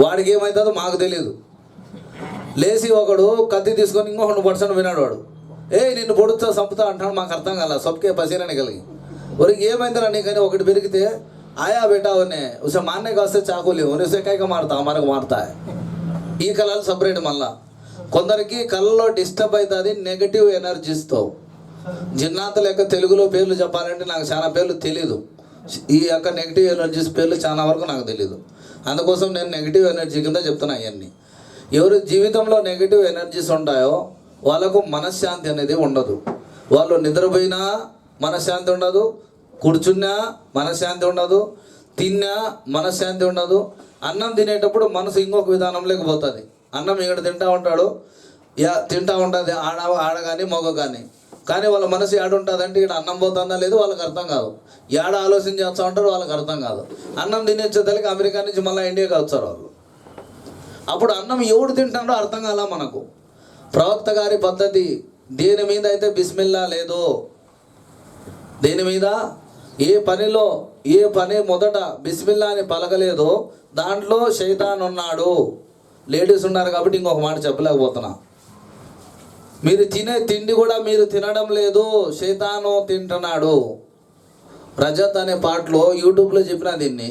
వాడికి ఏమవుతుందో మాకు తెలియదు. లేచి ఒకడు కత్తి తీసుకొని ఇంకొకటి పడుచుని వినాడు. వాడు నిన్ను పొడుస్తా చంపుతా అంటాడు. మాకు అర్థం కాల, సొప్పకే పసీరని కలిగి ఒరికి ఏమైందిరా నీకని ఒకటి పెరిగితే ఆయా బేటావనే ఉసే మాన్నే కాస్తే చాకు లేవు ఉसे కైక మారుతా మనకు మారుతా. ఈ కళలు సపరేట్. మళ్ళా కొందరికి కళలో డిస్టర్బ్ అవుతుంది నెగటివ్ ఎనర్జీస్తో. జిన్నాతుల యొక్క తెలుగులో పేర్లు చెప్పాలంటే నాకు చాలా పేర్లు తెలీదు. ఈ యొక్క నెగిటివ్ ఎనర్జీస్ పేర్లు చాలా వరకు నాకు తెలీదు. అందుకోసం నేను నెగిటివ్ ఎనర్జీ కింద చెప్తున్నా. ఇవన్నీ ఎవరి జీవితంలో నెగిటివ్ ఎనర్జీస్ ఉంటాయో వాళ్ళకు మనశ్శాంతి అనేది ఉండదు. వాళ్ళు నిద్రపోయినా మనశ్శాంతి ఉండదు, కూర్చున్నా మనశ్శాంతి ఉండదు, తిన్నా మనశ్శాంతి ఉండదు. అన్నం తినేటప్పుడు మనసు ఇంకొక విధానం లేకపోతుంది. అన్నం ఇక్కడ తింటూ ఉంటాడు, తింటూ ఉంటుంది ఆడ కానీ మగ కానీ వాళ్ళ మనసు ఏడుంటుందంటే ఇక్కడ అన్నం పోతుందా లేదు వాళ్ళకి అర్థం కాదు. ఏడ ఆలోచన చేస్తూ ఉంటారు వాళ్ళకి అర్థం కాదు. అన్నం తినేచ్చేదానికి అమెరికా నుంచి మళ్ళీ ఇండియాకి వచ్చారు వాళ్ళు. అప్పుడు అన్నం ఎవడు తింటాడో అర్థం కాల మనకు. ప్రవక్త గారి పద్ధతి దేని మీద అయితే బిస్మిల్లా లేదో, దేని మీద ఏ పని మొదట బిస్మిల్లా అని పలకలేదో దాంట్లో శైతాన్ ఉన్నాడు. లేడీస్ ఉన్నారు కాబట్టి ఇంకొక మాట చెప్పలేకపోతున్నా. మీరు తినే తిండి కూడా మీరు తినడం లేదు, శైతాను తింటున్నాడు. రజత్ అనే పాటలో యూట్యూబ్లో చెప్పిన దీన్ని,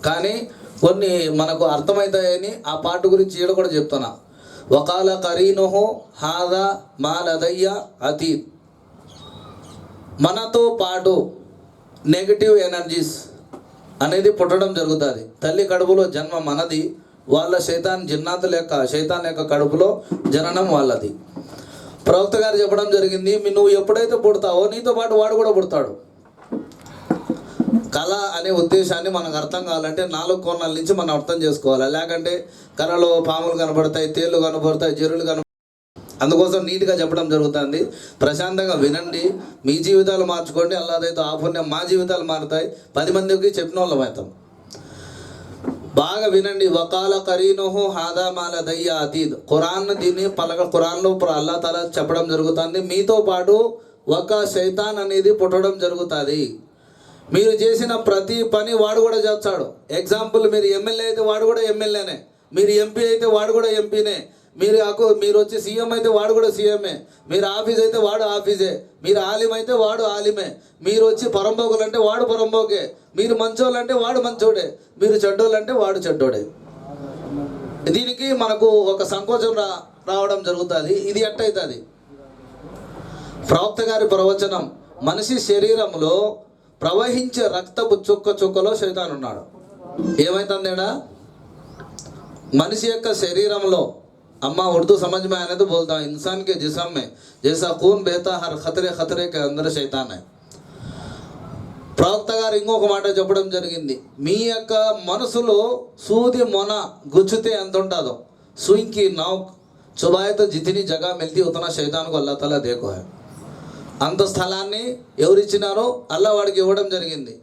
కానీ కొన్ని మనకు అర్థమవుతాయని ఆ పాట గురించి ఈడ కూడా చెప్తున్నా. వకాల కరీనుహు హాదా మా లదయ్య అతీత్. మనతో పాటు నెగిటివ్ ఎనర్జీస్ అనేది పుట్టడం జరుగుతుంది. తల్లి కడుపులో జన్మ మనది, వాళ్ళ జిన్నాతుల యొక్క కడుపులో జననం వాళ్ళది. ప్రవక్త గారు చెప్పడం జరిగింది, నువ్వు ఎప్పుడైతే పుడతావో నీతో పాటు వాడు కూడా పుడతాడు. కళ అనే ఉద్దేశాన్ని మనకు అర్థం కావాలంటే 4 కోణాల నుంచి మనం అర్థం చేసుకోవాలి. లేకంటే కళలో పాములు కనపడతాయి, తేళ్ళు కనపడతాయి, జరులు కనపడతాయి. అందుకోసం నీట్గా చెప్పడం జరుగుతుంది. ప్రశాంతంగా వినండి, మీ జీవితాలు మార్చుకోండి. అల్లాదైతే ఆ పుణ్యం మా జీవితాలు మారుతాయి, 10 మందికి చెప్పిన వాళ్ళం అవుతాం. బాగా వినండి. వకాల కరీనుహు హాదా మాల దయ్య అతీద్. ఖురాన్లో అల్లా తాలా చెప్పడం జరుగుతుంది, మీతో పాటు ఒక శైతాన్ అనేది పుట్టడం జరుగుతుంది. మీరు చేసిన ప్రతి పని వాడు కూడా చేస్తాడు. ఎగ్జాంపుల్, మీరు ఎమ్మెల్యే అయితే వాడు కూడా ఎమ్మెల్యేనే, మీరు ఎంపీ అయితే వాడు కూడా ఎంపీనే, మీరు వచ్చి సీఎం అయితే వాడు కూడా సీఎంఏ, మీరు ఆఫీస్ అయితే వాడు ఆఫీసే, మీరు ఆలిం అయితే వాడు ఆలిమే, మీరు వచ్చి పరంబోకులు అంటే వాడు పరంబోకే, మీరు మంచోళ్ళు అంటే వాడు మంచోడే, మీరు చెడ్డోళ్ళు అంటే వాడు చెడ్డోడే. దీనికి మనకు ఒక సంకోచం రావడం జరుగుతుంది. ఇది ఎట్టయితుంది? ప్రవక్త గారి ప్రవచనం, మనిషి శరీరంలో ప్రవహించే రక్తపు చుక్కలో శైతాన్ ఉన్నాడు. ఏమైతుందేడా? మనిషి యొక్క శరీరంలో, अम्मा उर्दू समझ में आने तो बोलता हूँ, इंसान के जिस्म में जैसा खून बहता हर खतरे के अंदर शैतान है. ప్రవక్త గారు ఇంకొక మాట చెప్పడం జరిగింది, మీ యొక్క మనసులో సూది మొన గుచ్చితే ఎంత ఉంటుందో, సుయింకి నావ్ చుబాయితో జితిని జగ మిల్తి ఉతనా శైతాన్కు అల్లా తలా దేకో హై. అంత స్థలాన్ని ఎవరిచ్చినారో అల్లా వాడికి ఇవ్వడం జరిగింది.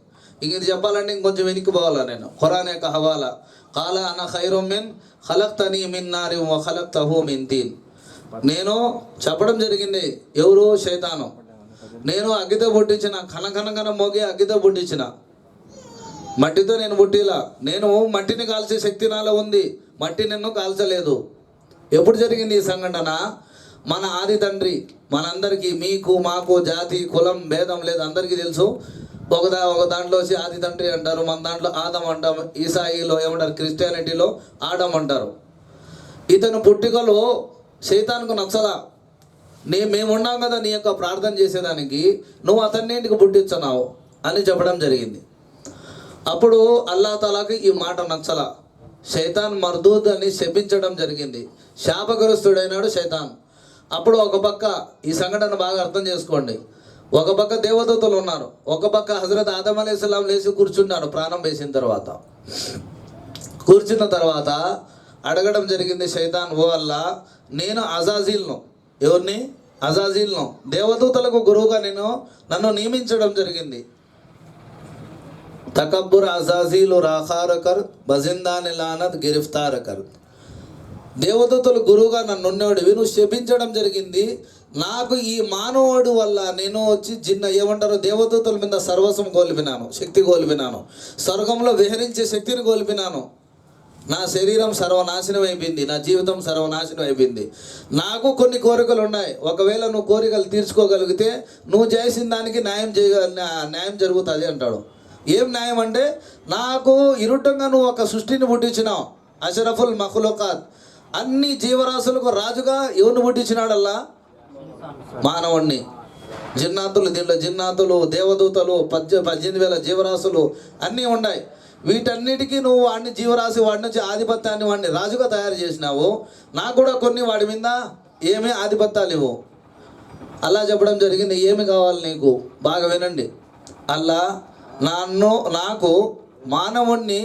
ఇంక ఇది చెప్పాలంటే ఇంకొంచెం వెనక్కి పోవాలా నేను. ఖురాన్ యొక్క హవాలా, కాలా అన ఖైరుమ్ మిన్ ఖలక్తనీ మిన్ నారి వ ఖలక్తహు మిన్ తీన్. నేను చెప్పడం జరిగింది, ఎవరు? శైతాను. నేను అగ్గితో పుట్టించిన, కనకనకన మోగి అగ్గితో పుట్టించిన, మట్టితో నేను పుట్టిలా. నేను మట్టిని కాల్చే శక్తి నాలో ఉంది, మట్టి నిన్ను కాల్చలేదు. ఎప్పుడు జరిగింది ఈ సంఘటన? మన ఆది తండ్రి, మనందరికీ, మీకు మాకు జాతి కులం భేదం లేదు, అందరికీ తెలుసు. ఒక దాంట్లో వచ్చి ఆది తండ్రి అంటారు, మన దాంట్లో ఆదం అంటాం, ఈసాయిలో ఏమంటారు, క్రిస్టియానిటీలో ఆడం అంటారు. ఇతను పుట్టుకలో శైతాన్కు నచ్చలా. మేము ఉన్నాం కదా నీ యొక్క ప్రార్థన చేసేదానికి, నువ్వు అతన్ని ఇంటికి పుట్టించున్నావు అని చెప్పడం జరిగింది. అప్పుడు అల్లా తాలాకి ఈ మాట నచ్చలా. శైతాన్ మర్దూద్ అని శపించడం జరిగింది. శాపగ్రస్తుడైనాడు శైతాన్. అప్పుడు ఒక పక్క ఈ సంఘటన బాగా అర్థం చేసుకోండి. ఒక పక్క దేవదూతలు ఉన్నారు, ఒక పక్క హజరత్ ఆదం అలైహిస్సలాం లేచి కూర్చున్నారు. ప్రాణం వేసిన తర్వాత కూర్చున్న తర్వాత అడగడం జరిగింది శైతాన్, ఓ అల్లా, నేను అజాజీల్ను, ఎవరిని? అజాజీల్ను, దేవదూతలకు గురువుగా నన్ను నియమించడం జరిగింది. తకబ్బుర్ అజాజీలు రాఖారకర్ బజిందాని లానత్ గిరిఫ్తారకర్. దేవదూతలు గురువుగా నన్ను ఉన్నవాడివి, నువ్వు శపించడం జరిగింది. నాకు ఈ మానవుడు వల్ల నేను వచ్చి ఏమంటారు, దేవదూతల మీద సర్వస్వం కోల్పోయినాను, శక్తి కోల్పోయినాను, స్వర్గంలో విహరించే శక్తిని కోల్పోయినాను. నా శరీరం సర్వనాశనం అయిపోయింది, నా జీవితం సర్వనాశనం అయిపోయింది. నాకు కొన్ని కోరికలు ఉన్నాయి. ఒకవేళ నువ్వు కోరికలు తీర్చుకోగలిగితే నువ్వు చేసిన దానికి న్యాయం జరుగుతుంది అంటాడు. ఏం న్యాయం అంటే, నాకు ఇరుటంగా నువ్వు ఒక సృష్టిని పుట్టించినావు, అషరఫుల్ మఖ్లూకాత్, అన్ని జీవరాశులకు రాజుగా ఎవరిని పుట్టించినాడల్లా? మానవుణ్ణి. జిన్నాతులు, దీంట్లో జిన్నాతులు, దేవదూతలు, 18,000 జీవరాశులు అన్నీ ఉన్నాయి. వీటన్నిటికీ నువ్వు వాడిని జీవరాశి, వాడి నుంచి ఆధిపత్యాన్ని వాడిని రాజుగా తయారు చేసినావు. నాకు కూడా కొన్ని వాడి మీద ఏమీ ఆధిపత్యాలు ఇవ్వు. అల్లా చెప్పడం జరిగింది, ఏమి కావాలి నీకు? బాగా వినండి. అల్లా నాకు మానవుణ్ణి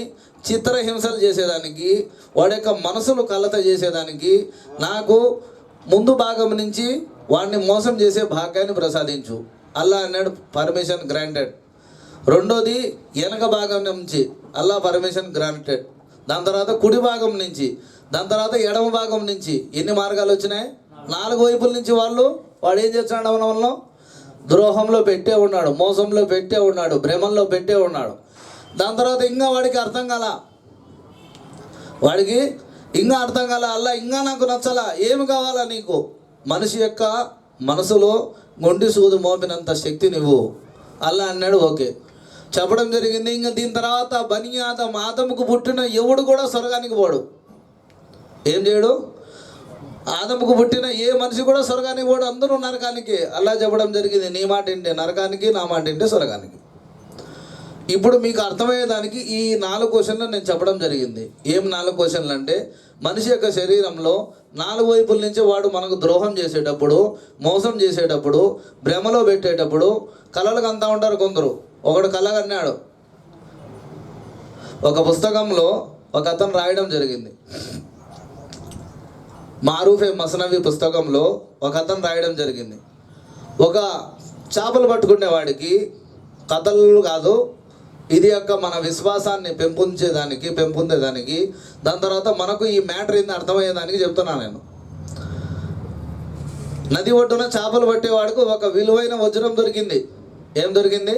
చిత్రహింసలు చేసేదానికి, వాడి యొక్క మనసులు కలత చేసేదానికి, నాకు ముందు భాగం నుంచి వాడిని మోసం చేసే భాగ్యాన్ని ప్రసాదించు. అల్లా అన్నాడు, పర్మిషన్ గ్రాంటెడ్. రెండోది వెనక భాగం నుంచి అల్లా పర్మిషన్ గ్రాంటెడ్. దాని తర్వాత కుడి భాగం నుంచి, దాని తర్వాత ఎడమ భాగం నుంచి. ఎన్ని మార్గాలు వచ్చినాయి? 4 వైపుల నుంచి వాడు ఏం చేస్తున్నాడు? మనలో ద్రోహంలో పెట్టే ఉన్నాడు, మోసంలో పెట్టే ఉన్నాడు, భ్రమంలో పెట్టే ఉన్నాడు. దాని తర్వాత ఇంకా వాడికి అర్థం కాల, అల్లా ఇంకా నాకు నచ్చలా, ఏమి కావాలా నీకు? మనిషి యొక్క మనసులో గుండి సూదు మోపినంత శక్తి నువ్వు. అల్లా అన్నాడు, ఓకే. చెప్పడం జరిగింది. ఇంకా దీని తర్వాత బనీ ఆదముకు పుట్టిన ఎవడు కూడా స్వర్గానికి పోడు. ఏం చేయడు? ఆదముకు పుట్టిన ఏ మనిషి కూడా స్వర్గానికి పోడు, అందరూ నరకానికి. అల్లా చెప్పడం జరిగింది, నీ మాట ఏంటి నరకానికి, నా మాట ఏంటి స్వర్గానికి. ఇప్పుడు మీకు అర్థమయ్యేదానికి ఈ 4 క్వశ్చన్లు నేను చెప్పడం జరిగింది. ఏం 4 క్వశ్చన్లు అంటే, మనిషి యొక్క శరీరంలో 4 వైపుల నుంచి వాడు మనకు ద్రోహం చేసేటప్పుడు, మోసం చేసేటప్పుడు, భ్రమలో పెట్టేటప్పుడు కళలకు అంతా ఉంటారు కొందరు. ఒకడు కలగన్నాడు. ఒక పుస్తకంలో ఒక అతను రాయడం జరిగింది. మారూఫే మసనవి పుస్తకంలో ఒక అతను రాయడం జరిగింది. ఒక చేపలు పట్టుకునేవాడికి కథలు కాదు, ఇది యొక్క మన విశ్వాసాన్ని పెంపొందేదానికి, దాని తర్వాత మనకు ఈ మ్యాటర్ ఏంది అర్థమయ్యేదానికి చెప్తున్నాను నేను. నది ఒడ్డున చేపలు పట్టేవాడికి ఒక విలువైన వజ్రం దొరికింది. ఏం దొరికింది?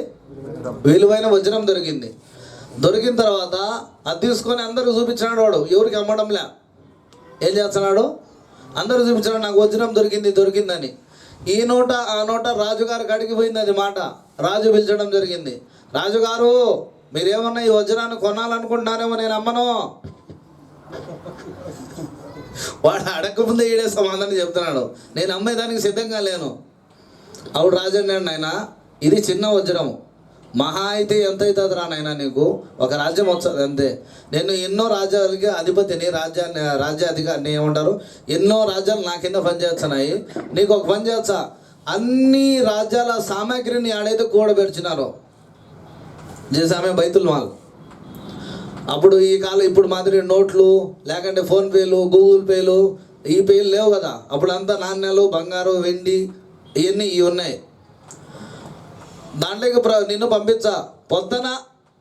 విలువైన వజ్రం దొరికింది. దొరికిన తర్వాత అది తీసుకొని అందరూ చూపించినాడు. వాడు ఎవరికి అమ్మడంలే. ఏం చేస్తున్నాడు? అందరూ చూపించాడు, నాకు వజ్రం దొరికిందని. ఈ నోట ఆ నోట రాజుగారు కాడికి పోయింది అది మాట. రాజు పిలిచడం జరిగింది. రాజుగారు, మీరేమన్నా ఈ వజ్రాన్ని కొనాలనుకుంటున్నారేమో, నేను అమ్మను. వాడు అడగకముందే ఈడే సమాధానం చెప్తున్నాడు, నేను అమ్మేదానికి సిద్ధంగా లేను. అప్పుడు రాజు అన్నాడు, నాయన ఇది చిన్న వజ్రము, మహా అయితే ఎంత అవుతుంది రా నాయన, నీకు ఒక రాజ్యం వస్తుంది అంతే. నేను ఎన్నో రాజ్యాలకి అధిపతిని, రాజ్యాధికారిని ఏమంటారు, ఎన్నో రాజ్యాలు నా కింద పనిచేస్తున్నాయి. నీకు ఒక పని చేస్తా, అన్ని రాజ్యాల సామాగ్రిని ఆడైతే కూడబెడుచున్నారో చేసామే బైతుల్ మాల్. అప్పుడు ఈ కాలం ఇప్పుడు మాదిరి నోట్లు లేకంటే ఫోన్పేలు, గూగుల్ పేలు, ఈ పేలు లేవు కదా. అప్పుడంతా నాణ్యాలు, బంగారు, వెండి ఇవన్నీ ఉన్నాయి. దాంట్లోకి నిన్ను పంపించా. పొద్దున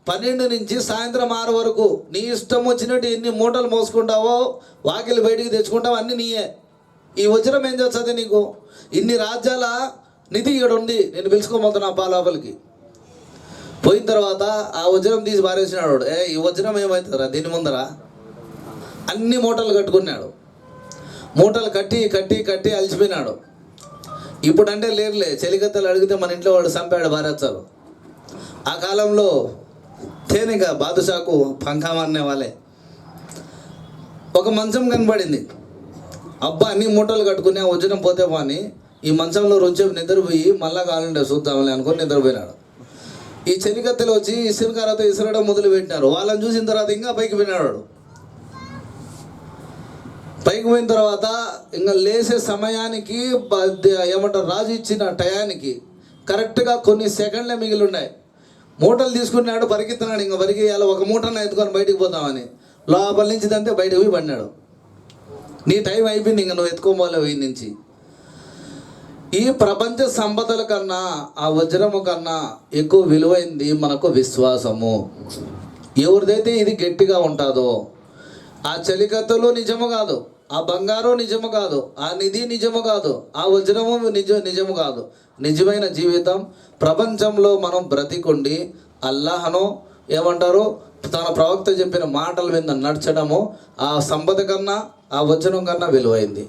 12 నుంచి సాయంత్రం 6 వరకు నీ ఇష్టం వచ్చినట్టు ఎన్ని మూటలు మోసుకుంటావో, వాకిలి బయటికి తెచ్చుకుంటావో అన్నీ నీయే. ఈ వజ్రం ఏం చేస్తుంది నీకు? ఇన్ని రాజ్యాల నిధి ఇక్కడ ఉంది, నేను పిలుచుకోబోతున్నా పాలోపలికి. పోయిన తర్వాత ఆ వజ్రం తీసి పారేసినాడు. ఈ వజ్రం ఏమవుతుందిరా దీని ముందర? అన్ని మూటలు కట్టుకున్నాడు. మూటలు కట్టి కట్టి కట్టి అలసిపోయినాడు. ఇప్పుడంటే లేరులే, చెలికత్తలు అడిగితే మన ఇంట్లో వాడు చంపాడు భార్యచ్చారు. ఆ కాలంలో తేనెగా బాదుషాకు పంఖామనే వాళ్ళే. ఒక మంచం కనబడింది. అబ్బా అన్ని మూటలు కట్టుకుని ఆ వజ్రం పోతే పోని ఈ మంచంలో రోజు నిద్రపోయి మళ్ళా కావాలంటే చూద్దామని అనుకుని నిద్రపోయినాడు. ఈ చెలికత్తెలు వచ్చి ఇసురుకారతో ఇసురడం మొదలు పెట్టినారు. వాళ్ళని చూసిన తర్వాత ఇంకా పైకి పోయినాడు. పైకి పోయిన తర్వాత ఇంకా లేసే సమయానికి ఏమంటారు రాజు ఇచ్చిన టయానికి కరెక్ట్గా కొన్ని సెకండ్లే మిగిలి ఉన్నాయి. మూటలు తీసుకున్నాడు, పరిగెత్తున్నాడు. ఇంకా పరిగెయ్యాలి, ఒక మూటను ఎత్తుకొని బయటికి పోతామని లోపల నుంచి దంతే బయటకు పోయి పడినాడు. నీ టైం అయిపోయింది, ఇంకా నువ్వు ఎత్తుకోవాలి వెయ్యి నుంచి. ఈ ప్రపంచ సంపదల కన్నా ఆ వజ్రము కన్నా ఎక్కువ విలువైంది మనకు విశ్వాసము. ఎవరిదైతే ఇది గట్టిగా ఉంటుందో ఆ చలికత్తలు నిజము కాదు, ఆ బంగారు నిజము కాదు, ఆ నిధి నిజము కాదు, ఆ వజ్రము నిజము కాదు. నిజమైన జీవితం ప్రపంచంలో మనం బ్రతికుండి అల్లాహను ఏమంటారు తన ప్రవక్త చెప్పిన మాటల మీద నడచడము ఆ సంపద కన్నా ఆ వజ్రం కన్నా విలువైంది.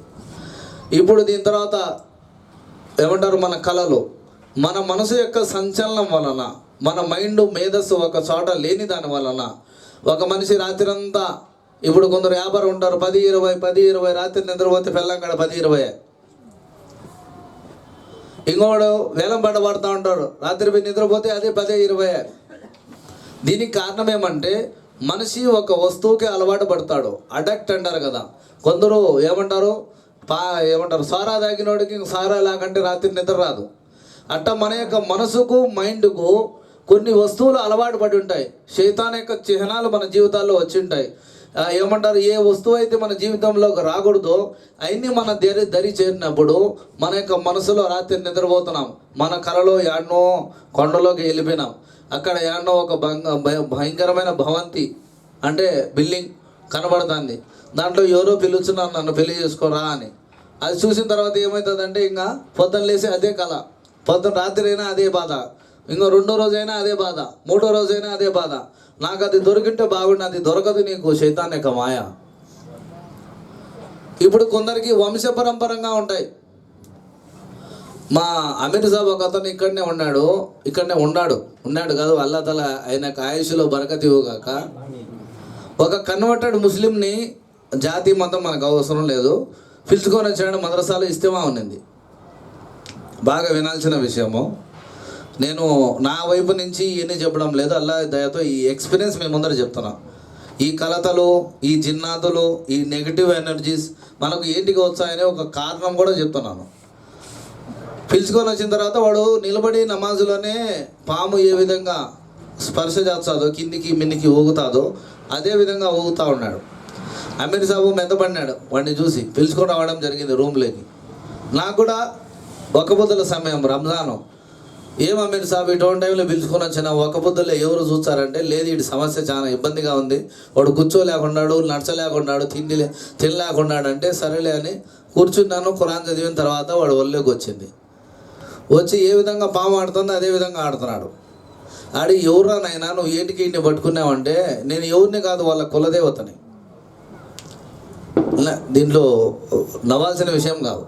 ఇప్పుడు దీని తర్వాత ఏమంటారు మన కళలు, మన మనసు యొక్క సంచలనం వలన, మన మైండ్ మేధస్సు ఒక చోట లేని దాని వలన ఒక మనిషి రాత్రంతా, ఇప్పుడు కొందరు వ్యాపారం ఉంటారు 10-20 రాత్రి నిద్రపోతే పెళ్ళంకాడ 10-20. ఇంకోడు వేలం పడబడుతూ ఉంటాడు, రాత్రి పోయి నిద్రపోతే అదే 10-20. దీనికి కారణం ఏమంటే మనిషి ఒక వస్తువుకి అలవాటు పడతాడు, అడక్ట్ అంటారు కదా. కొందరు ఏమంటారు సారా తాగినోడికి సారా లాగంటే రాత్రి నిద్ర రాదు. అట్ట మన యొక్క మనసుకు మైండ్కు కొన్ని వస్తువులు అలవాటు పడి ఉంటాయి. శైతాన్ యొక్క చిహ్నాలు మన జీవితాల్లో వచ్చి ఉంటాయి. ఏమంటారు ఏ వస్తువు అయితే మన జీవితంలోకి రాకూడదో అవన్నీ మన దరి చేరినప్పుడు మన యొక్క మనసులో రాత్రి నిద్రపోతున్నాం. మన కలలో యాడ్నో కొండలోకి వెళ్ళిపోయినాం. అక్కడ యాడ్నో ఒక భయంకరమైన భవంతి అంటే బిల్డింగ్ కనబడుతుంది. దాంట్లో ఎవరో పిలుచున్నారు నన్ను పెళ్లి చేసుకోరా అని. అది చూసిన తర్వాత ఏమవుతుందంటే ఇంకా పొద్దున్న లేసి అదే కళ, పొద్దున్న రాత్రి అయినా అదే బాధ, ఇంకో రెండో రోజైనా అదే బాధ, మూడో రోజైనా అదే బాధ. నాకు అది దొరికింటే బాగుండు, అది దొరకదు, నీకు శైతాన్ యొక్క మాయ. ఇప్పుడు కొందరికి వంశపరంపరంగా ఉంటాయి. మా అమీర్ సాబ్ ఒక అతను ఇక్కడనే ఉన్నాడు కాదు, అల్లా తల ఆయన ఆయుష్లో బరకతి ఇవ్వగాక. ఒక కన్వర్టెడ్ ముస్లింని, జాతి మతం మనకు అవసరం లేదు, పిలుచుకొని వచ్చాడు. మద్రసాలో ఇస్తేమా ఉన్నింది. బాగా వినాల్సిన విషయము. నేను నా వైపు నుంచి ఇవన్నీ చెప్పడం లేదు, అల్లా దయతో ఈ ఎక్స్పీరియన్స్ మేము ముందర చెప్తున్నా. ఈ కలతలు, ఈ జిన్నాతులు, ఈ నెగిటివ్ ఎనర్జీస్ మనకు ఏంటికి వచ్చాయనే ఒక కారణం కూడా చెప్తున్నాను. పిలుచుకొని వచ్చిన తర్వాత వాడు నిలబడి నమాజులోనే పాము ఏ విధంగా స్పర్శ చేస్తుందో, కిందికి మిన్నికి ఊగుతాదో అదే విధంగా ఊగుతూ ఉన్నాడు. అమీర్ సాబు మెత్తపడినాడు. వాడిని చూసి పిలుచుకొని రావడం జరిగింది రూమ్లోకి. నాకు కూడా ఒక పొద్దుల సమయం రంజాను. ఏం అమీర్ సాబ్ ఇటువంటి టైంలో పిలుచుకొని వచ్చిన ఒక పొద్దుల్లో ఎవరు చూస్తారంటే, లేదు వీడి సమస్య చాలా ఇబ్బందిగా ఉంది, వాడు కూర్చోలేకున్నాడు, నడచలేకున్నాడు, తినలేకున్నాడు అంటే సరేలే అని కూర్చున్నాను. ఖురాన్ చదివిన తర్వాత వాడు ఒళ్ళోకి వచ్చి ఏ విధంగా పాము ఆడుతుందో అదే విధంగా ఆడుతున్నాడు. ఆడి ఎవరురా నాయనా నువ్వు ఏంటికి ఇంటిని పట్టుకున్నావంటే, నేను ఎవరిని కాదు వాళ్ళ కులదేవతని. దీంట్లో నవ్వాల్సిన విషయం కాదు.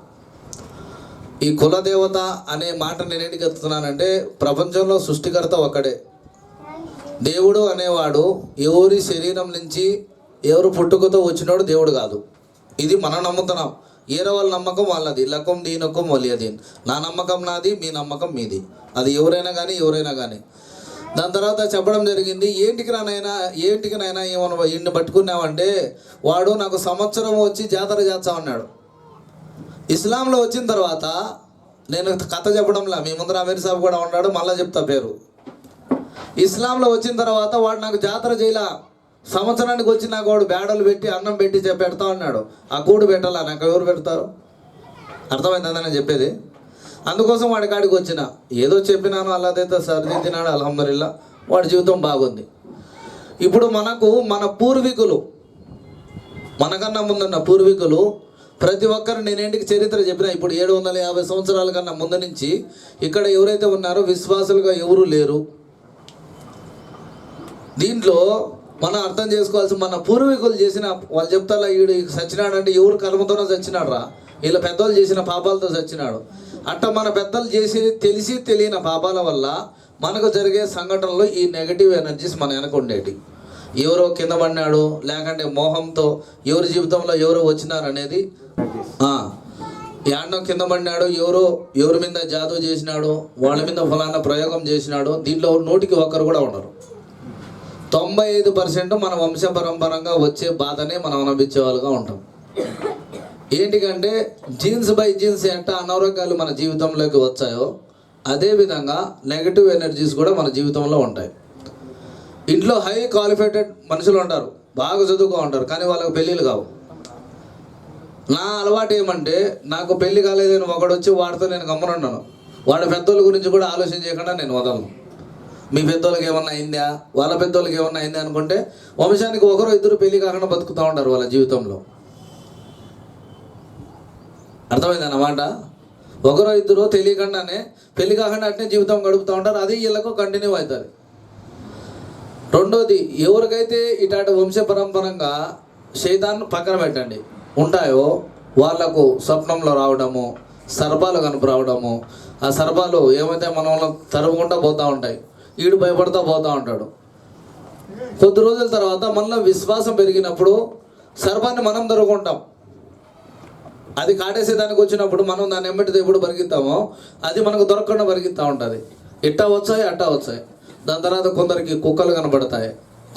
ఈ కులదేవత అనే మాట నేను ఏంటికి ఎత్తుతున్నానంటే, ప్రపంచంలో సృష్టికర్త ఒక్కడే. దేవుడు అనేవాడు ఎవరి శరీరం నుంచి ఎవరు పుట్టుకతో వచ్చినోడు దేవుడు కాదు. ఇది మనం నమ్ముతున్నాం. ఏరో వాళ్ళ నమ్మకం వాళ్ళది. లకం దీనకం వలియదీన్. నా నమ్మకం నాది, మీ నమ్మకం మీది. అది ఎవరైనా కానీ. దాని తర్వాత చెప్పడం జరిగింది, ఏంటికి నాయనా ఏమన్నా ఇన్ని పట్టుకున్నావంటే, వాడు నాకు సంవత్సరం వచ్చి జాతర చేస్తా ఉన్నాడు. ఇస్లాంలో వచ్చిన తర్వాత నేను కథ చెప్పడంలా, మీ ముందర అమీర్ సాబ్ కూడా ఉన్నాడు, మళ్ళీ చెప్తా పేరు. ఇస్లాంలో వచ్చిన తర్వాత వాడు నాకు జాతర చేయలా. సంవత్సరానికి వచ్చి నాకు వాడు బేడలు పెట్టి అన్నం పెట్టి పెడతా ఉన్నాడు. ఆ కూడు పెట్టాలా, నాకు ఎవరు పెడతారు? అర్థమైందని చెప్పేది. అందుకోసం వాడి కాడికి వచ్చిన, ఏదో చెప్పినాను, అల్లాదైతే సరిదిద్దినాడు, అల్హమ్దులిల్లా, వాడి జీవితం బాగుంది. ఇప్పుడు మనకు మన పూర్వీకులు, మనకన్నా ముందున్న పూర్వీకులు ప్రతి ఒక్కరు, నేనేంటికి చరిత్ర చెప్పిన, ఇప్పుడు 750 సంవత్సరాల కన్నా ముందు నుంచి ఇక్కడ ఎవరైతే ఉన్నారో విశ్వాసులుగా ఎవరు లేరు. దీంట్లో మనం అర్థం చేసుకోవాల్సి మన పూర్వీకులు చేసిన వాళ్ళు చెప్తారా ఈడు చచ్చినాడు అంటే ఎవరు కర్మతోనే చచ్చినాడు రా, వీళ్ళ పెద్దలు చేసిన పాపాలతో చచ్చినాడు. అట్ట మన పెద్దలు చేసి తెలిసి తెలియని పాపాల వల్ల మనకు జరిగే సంఘటనలు ఈ నెగటివ్ ఎనర్జీస్ మన వెనక ఉండేటి. ఎవరో కింద పడినాడు, లేకంటే మోహంతో ఎవరి జీవితంలో ఎవరో వచ్చినారు అనేది, యాడ్నో కింద పడినాడు, ఎవరి మీద జాదూ చేసినాడు, వాళ్ళ మీద ఫలానా ప్రయోగం చేసినాడు, దీంట్లో 100కి 1 కూడా ఉండరు. 95% మన వంశపరంపరంగా వచ్చే బాధనే మనం అనుభవించే వాళ్ళుగా ఉంటాం. ఏంటికంటే జీన్స్ బై జీన్స్ ఎంత అనారోగ్యాలు మన జీవితంలోకి వచ్చాయో అదేవిధంగా నెగటివ్ ఎనర్జీస్ కూడా మన జీవితంలో ఉంటాయి. ఇంట్లో హై క్వాలిఫైటెడ్ మనుషులు ఉంటారు, బాగా చదువుకో ఉంటారు, కానీ వాళ్ళకి పెళ్ళిళ్ళు కావు. నా అలవాటు ఏమంటే నాకు పెళ్ళి కాలేదని ఒకడు వచ్చి వాడితో నేను గమ్మునున్నాను, వాడి పెద్దోళ్ళ గురించి కూడా ఆలోచన చేయకుండా నేను వదలను. మీ పెద్దోళ్ళకి ఏమన్నా అయిందా, వాళ్ళ పెద్దోళ్ళకి ఏమన్నా అయిందా అనుకుంటే వంశానికి 1-2 పెళ్ళి కాకుండా బతుకుతూ ఉంటారు వాళ్ళ జీవితంలో. అర్థమైంది అన్నమాట. 1-2 తెలియకుండానే పెళ్లి కాకుండా అట్నే జీవితం గడుపుతూ ఉంటారు, అది వీళ్ళకు కంటిన్యూ అవుతుంది. రెండోది, ఎవరికైతే ఇటాటి వంశపరంపరంగా శైతాన్ని పక్కన పెట్టండి ఉంటాయో వాళ్లకు స్వప్నంలో రావడము, సర్పాలు కనుపు రావడము, ఆ సర్పాలు ఏమైతే మనం తరుముకుంటూ పోతూ ఉంటాయి, ఈడు భయపడుతూ పోతూ ఉంటాడు. కొద్ది రోజుల తర్వాత మనలో విశ్వాసం పెరిగినప్పుడు సర్పాన్ని మనం దొరుకుంటాం. అది కాటేసేదానికి వచ్చినప్పుడు మనం దాన్ని ఎమ్మటితో ఎప్పుడు పరిగెత్తామో అది మనకు దొరకకుండా పరిగెత్తా ఉంటుంది. ఇట్టా వచ్చాయి అట్టా వచ్చాయి. దాని తర్వాత కొందరికి కుక్కలు కనబడతాయి,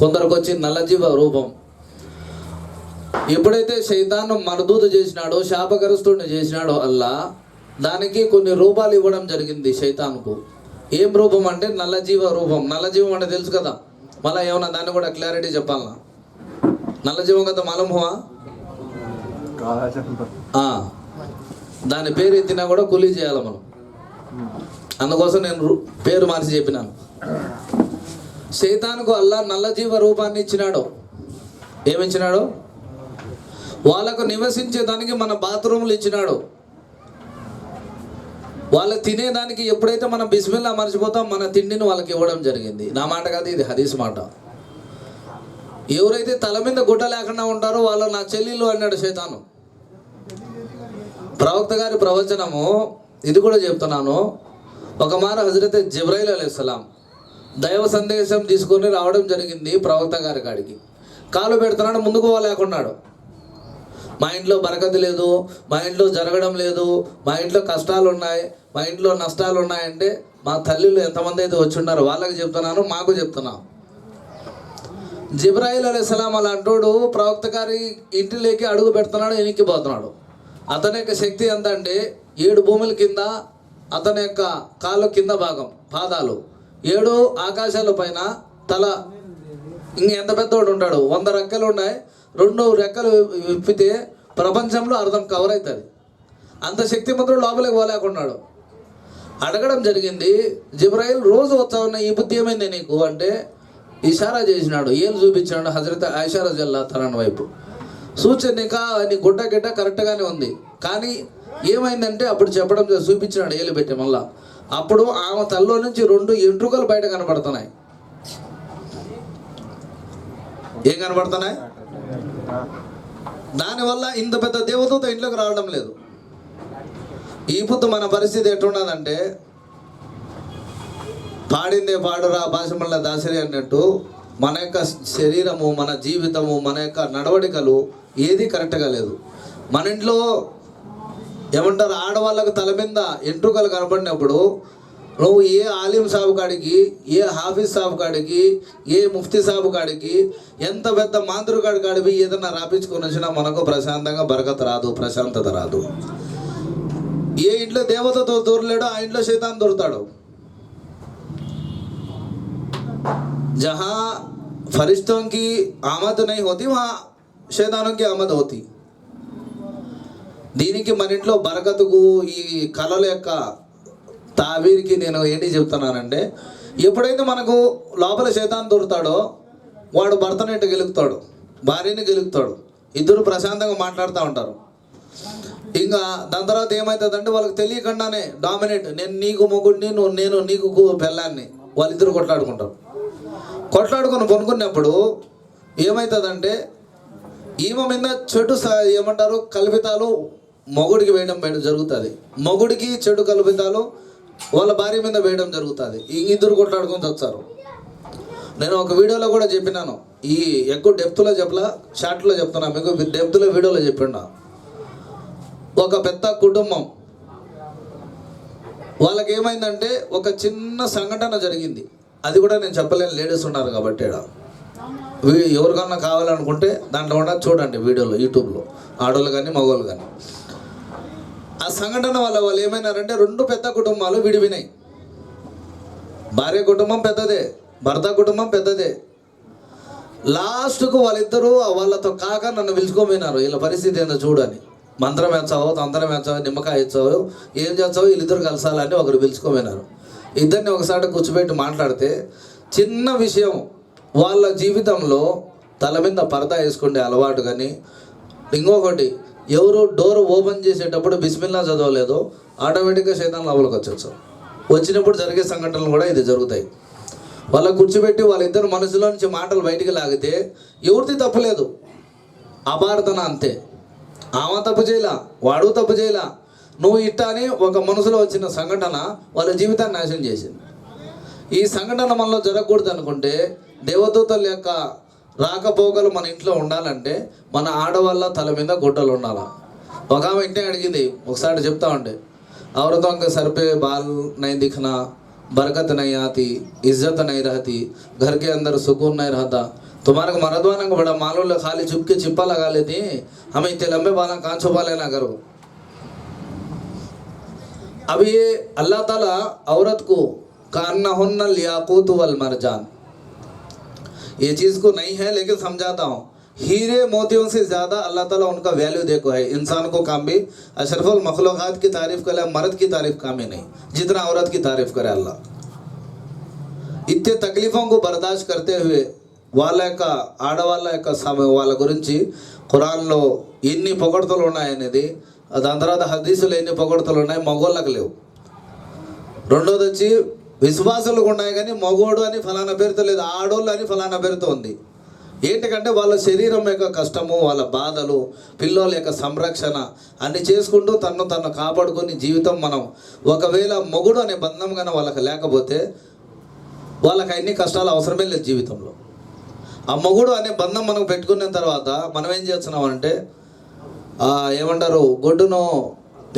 కొందరికి వచ్చి నల్లజీవ రూపం. ఎప్పుడైతే శైతాను మర్దూత చేసినాడో, శాపగ్రస్తుడిని చేసినాడో అల్లా దానికి కొన్ని రూపాలు ఇవ్వడం జరిగింది శైతానుకు. ఏం రూపం అంటే నల్లజీవ రూపం. నల్లజీవం అంటే తెలుసు కదా, మళ్ళీ ఏమన్నా దాన్ని కూడా క్లారిటీ చెప్పాలనా? నల్లజీవం కదా మాలూమా? దాని పేరు ఎత్తినా కూడా కూలీ చేయాలి మనం, అందుకోసం నేను పేరు మార్చి చెప్పినాను. శైతానుకు అల్లా నల్లజీవ రూపాన్ని ఇచ్చినాడు. ఏమిచ్చినాడు? వాళ్ళకు నివసించేదానికి మన బాత్రూములు ఇచ్చినాడు. వాళ్ళు తినేదానికి ఎప్పుడైతే మనం బిస్మిల్లా మర్చిపోతాం మన తిండిని వాళ్ళకి ఇవ్వడం జరిగింది. నా మాట కాదు, ఇది హదీస్ మాట. ఎవరైతే తల మీద గుడ్డ లేకుండా ఉంటారో వాళ్ళు నా చెల్లెలు అన్నాడు శైతాను. ప్రవక్త గారి ప్రవచనము ఇది కూడా చెప్తున్నాను. ఒక మారు హజరత్ జిబ్రాయిల్ అలైహిస్సలాం దైవ సందేశం తీసుకొని రావడం జరిగింది ప్రవక్త గారి కాడికి. కాలు పెడుతున్నాడు, ముందుకు పోలేకున్నాడు. మా ఇంట్లో బరకత్ లేదు, మా ఇంట్లో జరగడం లేదు, మా ఇంట్లో కష్టాలు ఉన్నాయి, మా ఇంట్లో నష్టాలు ఉన్నాయంటే మా తల్లిలు ఎంతమంది అయితే వచ్చి ఉన్నారో వాళ్ళకి చెప్తున్నాను, మాకు చెప్తున్నాను. జిబ్రాయిల్ అలైహిస్సలాం అలాంటోడు ప్రవక్త గారి ఇంటిలోకి అడుగు పెడుతున్నాడు, ఎనిక్కిపోతున్నాడు. అతని యొక్క శక్తి ఎంత అంటే 7 భూముల కింద అతని యొక్క కాళ్ళు కింద భాగం పాదాలు, 7 ఆకాశాల పైన తల. ఎంత పెద్దవాడు ఉంటాడు, 100 రెక్కలు ఉన్నాయి, 2 రెక్కలు విప్పితే ప్రపంచంలో అర్థం కవర్ అవుతుంది. అంత శక్తిమంతుడు లోపలికి పోలేకున్నాడు. అడగడం జరిగింది, జిబ్రాయిల్ రోజు వచ్చా ఉన్న ఈ బుద్ధి ఏమైంది నీకు అంటే ఇషారా చేసినాడు, ఏం చూపించినాడు హజరత్ ఆయిషా రజల్లాహు తఆలా వైపు. సూచనక నీ గుడ్డ గిడ్డ కరెక్ట్గానే ఉంది, కానీ ఏమైందంటే అప్పుడు చెప్పడం చూపించినాడు ఏలు పెట్టి. మళ్ళా అప్పుడు ఆమె తల్లో నుంచి 2 ఎంట్రుకలు బయట కనబడుతున్నాయి. ఏం కనబడుతున్నాయి? దానివల్ల ఇంత పెద్ద దేవదూత ఇంట్లోకి రావడం లేదు. ఈ పొద్దు మన పరిస్థితి ఎట్టున్నదంటే పాడిందే పాడురా భాషమల్ల దాసరి అన్నట్టు మన యొక్క శరీరము, మన జీవితము, మన యొక్క నడవడికలు ఏది కరెక్ట్గా లేదు. మన ఇంట్లో ఏమంటారు, ఆడవాళ్ళకు తల మీద ఎంట్రుకలు కనబడినప్పుడు నువ్వు ఏ ఆలిం సాబు కాడికి, ఏ హాఫీజ్ సాబు కాడికి, ఏ ముఫ్తీ సాబు కాడికి, ఎంత పెద్ద మాంత్రికాడి కాడికి ఏదన్నా రాపించుకొని వచ్చినా మనకు ప్రశాంతంగా బరకత రాదు, ప్రశాంతత రాదు. ఏ ఇంట్లో దేవతతో దూరలేడో ఆ ఇంట్లో శైతాన్ దొరుకుతాడు. जहाँ फरिश्तों की आमद नहीं होती वहाँ शैतानों की आमद होती. దీనికి మన ఇంట్లో బరకతుకు ఈ కళల యొక్క తావీరికి నేను ఏంటి చెప్తున్నానంటే, ఎప్పుడైతే మనకు లోపల శైతాన్ దొరుకుతాడో వాడు భర్తని ఇంటి గెలుగుతాడు, భార్యని గెలుగుతాడు, ఇద్దరు ప్రశాంతంగా మాట్లాడుతూ ఉంటారు. ఇంకా దాని తర్వాత ఏమవుతుందంటే వాళ్ళకి తెలియకుండానే డామినేట్, నేను నీకు మొగుడిని, నేను నీకు పెళ్ళాన్ని, వాళ్ళిద్దరు కొట్లాడుకుంటారు. కొట్లాడుకొని కొనుక్కున్నప్పుడు ఏమవుతుందంటే ఈమె మీద చెడు ఏమంటారు కల్పితాలు మొగుడికి వేయడం జరుగుతుంది, మొగుడికి చెడు కల్పితాలు వాళ్ళ భార్య మీద వేయడం జరుగుతుంది. ఈ ఇద్దరు కొట్లాడుకొని వచ్చారు. నేను ఒక వీడియోలో కూడా చెప్పినాను, ఈ ఎక్కువ డెప్త్లో చెప్పలా, షార్ట్లో చెప్తున్నా మీకు, డెప్త్లో వీడియోలో చెప్పినా. ఒక పెద్ద కుటుంబం వాళ్ళకి ఏమైందంటే ఒక చిన్న సంఘటన జరిగింది, అది కూడా నేను చెప్పలేను, లేడీస్ ఉన్నారు కాబట్టి ఎవరికన్నా కావాలనుకుంటే దాంట్లో కూడా చూడండి వీడియోలో, యూట్యూబ్లో, ఆడవాళ్ళు కానీ మగవాళ్ళు కానీ. ఆ సంఘటన వల్ల వాళ్ళు ఏమైనారంటే రెండు పెద్ద కుటుంబాలు విడివినాయి. భార్య కుటుంబం పెద్దదే, భర్త కుటుంబం పెద్దదే. లాస్ట్కు వాళ్ళిద్దరూ వాళ్ళతో కాక నన్ను పిలుచుకోపోయినారు, వీళ్ళ పరిస్థితి ఏందో చూడని. మంత్రం వేస్తావో, తంత్రం వేస్తావో, నిమ్మకాయ ఇచ్చావో, ఏం చేస్తావో వీళ్ళిద్దరు కలసాలని ఒకరు పిలుచుకోపోయినారు. ఇద్దరిని ఒకసారి కూర్చోబెట్టి మాట్లాడితే చిన్న విషయం, వాళ్ళ జీవితంలో తల మీద పరదా వేసుకునే అలవాటు కానీ, ఇంకొకటి ఎవరు డోర్ ఓపెన్ చేసేటప్పుడు బిస్మిల్లా చదవలేదో ఆటోమేటిక్గా శైతాన్ లోపలికి వచ్చేచ్చు. వచ్చినప్పుడు జరిగే సంఘటనలు కూడా ఇది జరుగుతాయి. వాళ్ళ కూర్చోబెట్టి వాళ్ళిద్దరు మనసులో నుంచి మాటలు బయటికి లాగితే ఎవరిది తప్పులేదు, అపార్థన అంతే. ఆమె తప్పు చేయలా, వాడు తప్పు చేయలా, నువ్వు ఇట్టా అని ఒక మనసులో వచ్చిన సంఘటన వాళ్ళ జీవితాన్ని నాశనం చేసింది. ఈ సంఘటన మనలో జరగకూడదు అనుకుంటే దేవదూతల యొక్క రాకపోకలు మన ఇంట్లో ఉండాలంటే మన ఆడవాళ్ళ తల మీద గుడ్డలు ఉండాలి. ఒక ఆమె ఇంటే అడిగింది, ఒకసారి చెప్తా ఉండే, औरतों के सर पे बाल नहीं दिखना, बरकत नहीं आती, इज्जत नहीं रहती, घर के अंदर सुकून नहीं रहता. तुम्हारे को मर्दवाना को बड़ा मालूम खाली चुप के चिप्पा लगा लेती, हमें इतने लंबे बाल कहाँ छुपा लेना करो. अब ये अल्लाह ताला औरत को कान्नहुन्ना लियाकूत वल मरजान, ये चीज़ को नहीं है लेकिन समझाता हूँ, हीरे मोतियों से ज़्यादा अल्लाह ताला उनका वैल्यू देखो है. इंसान को काम भी अशरफुल मखलूक़ात की तारीफ़ करे, मर्द की तारीफ़ काम ही नहीं जितना औरत की तारीफ़ करे अल्लाह. इतने तकलीफ़ों को बर्दाश्त करते हुए వాళ్ళ యొక్క ఆడవాళ్ళ యొక్క వాళ్ళ గురించి ఖురాన్లో ఎన్ని పొగడ్తలు ఉన్నాయనేది, దాని తర్వాత హదీసులు ఎన్ని పొగడ్తలు ఉన్నాయి, మగోళ్ళకు లేవు. రెండోది వచ్చి విశ్వాసాలకు ఉన్నాయి కానీ మగోడు అని ఫలానా పేరుతో లేదు, ఆడోళ్ళు అని ఫలానా పేరుతో ఉంది. ఏంటంటే వాళ్ళ శరీరం యొక్క కష్టము, వాళ్ళ బాధలు, పిల్లల యొక్క సంరక్షణ అన్ని చేసుకుంటూ తను కాపాడుకొని జీవితం. మనం ఒకవేళ మొగుడు అనే బంధం కానీ వాళ్ళకి లేకపోతే వాళ్ళకి అన్ని కష్టాలు అవసరమే లేదు జీవితంలో. ఆ మొగుడు అనే బంధం మనం పెట్టుకున్న తర్వాత మనం ఏం చేస్తున్నామంటే ఏమంటారు, గొడ్డును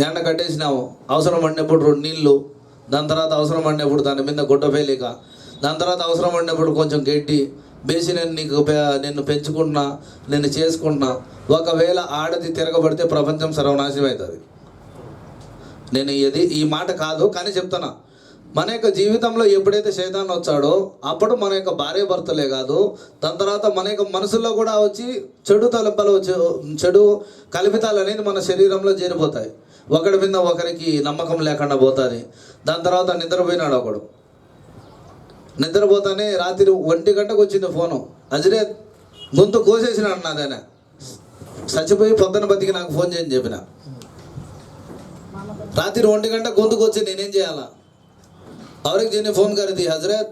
ఎండ కట్టేసినాము, అవసరం పడినప్పుడు 2 నీళ్ళు, దాని తర్వాత అవసరం పడినప్పుడు దాని మీద గుడ్డ పేలిక, దాని తర్వాత అవసరం పడినప్పుడు కొంచెం గడ్డి బేసి నిన్ను పెంచుకుంటున్నా, నిన్ను చేసుకుంటున్నా. ఒకవేళ ఆడది తిరగబడితే ప్రపంచం సర్వనాశనం అవుతుంది. నేను ఈ మాట కాదు కానీ చెప్తున్నా, మన యొక్క జీవితంలో ఎప్పుడైతే శైతాన్ వచ్చాడో అప్పుడు మన యొక్క భార్య భర్తలే కాదు, దాని తర్వాత మన యొక్క మనసులో కూడా వచ్చి చెడు తలంపలు, చెడు కల్పితాలు అనేది మన శరీరంలో చేరిపోతాయి. ఒకడి మీద ఒకరికి నమ్మకం లేకుండా పోతుంది. దాని తర్వాత నిద్రపోయినాడు ఒకడు, నిద్రపోతానే రాత్రి 1 గంటకు వచ్చింది ఫోను, అజరే గొంతు కోసేసినాడు నాదైనా, చచ్చిపోయి పొద్దున బతికి నాకు ఫోన్ చేయని చెప్పిన. రాత్రి 1 గంట గొంతుకు వచ్చి నేనేం చేయాలా? और एक जी ने फ़ोन कर दी, हजरत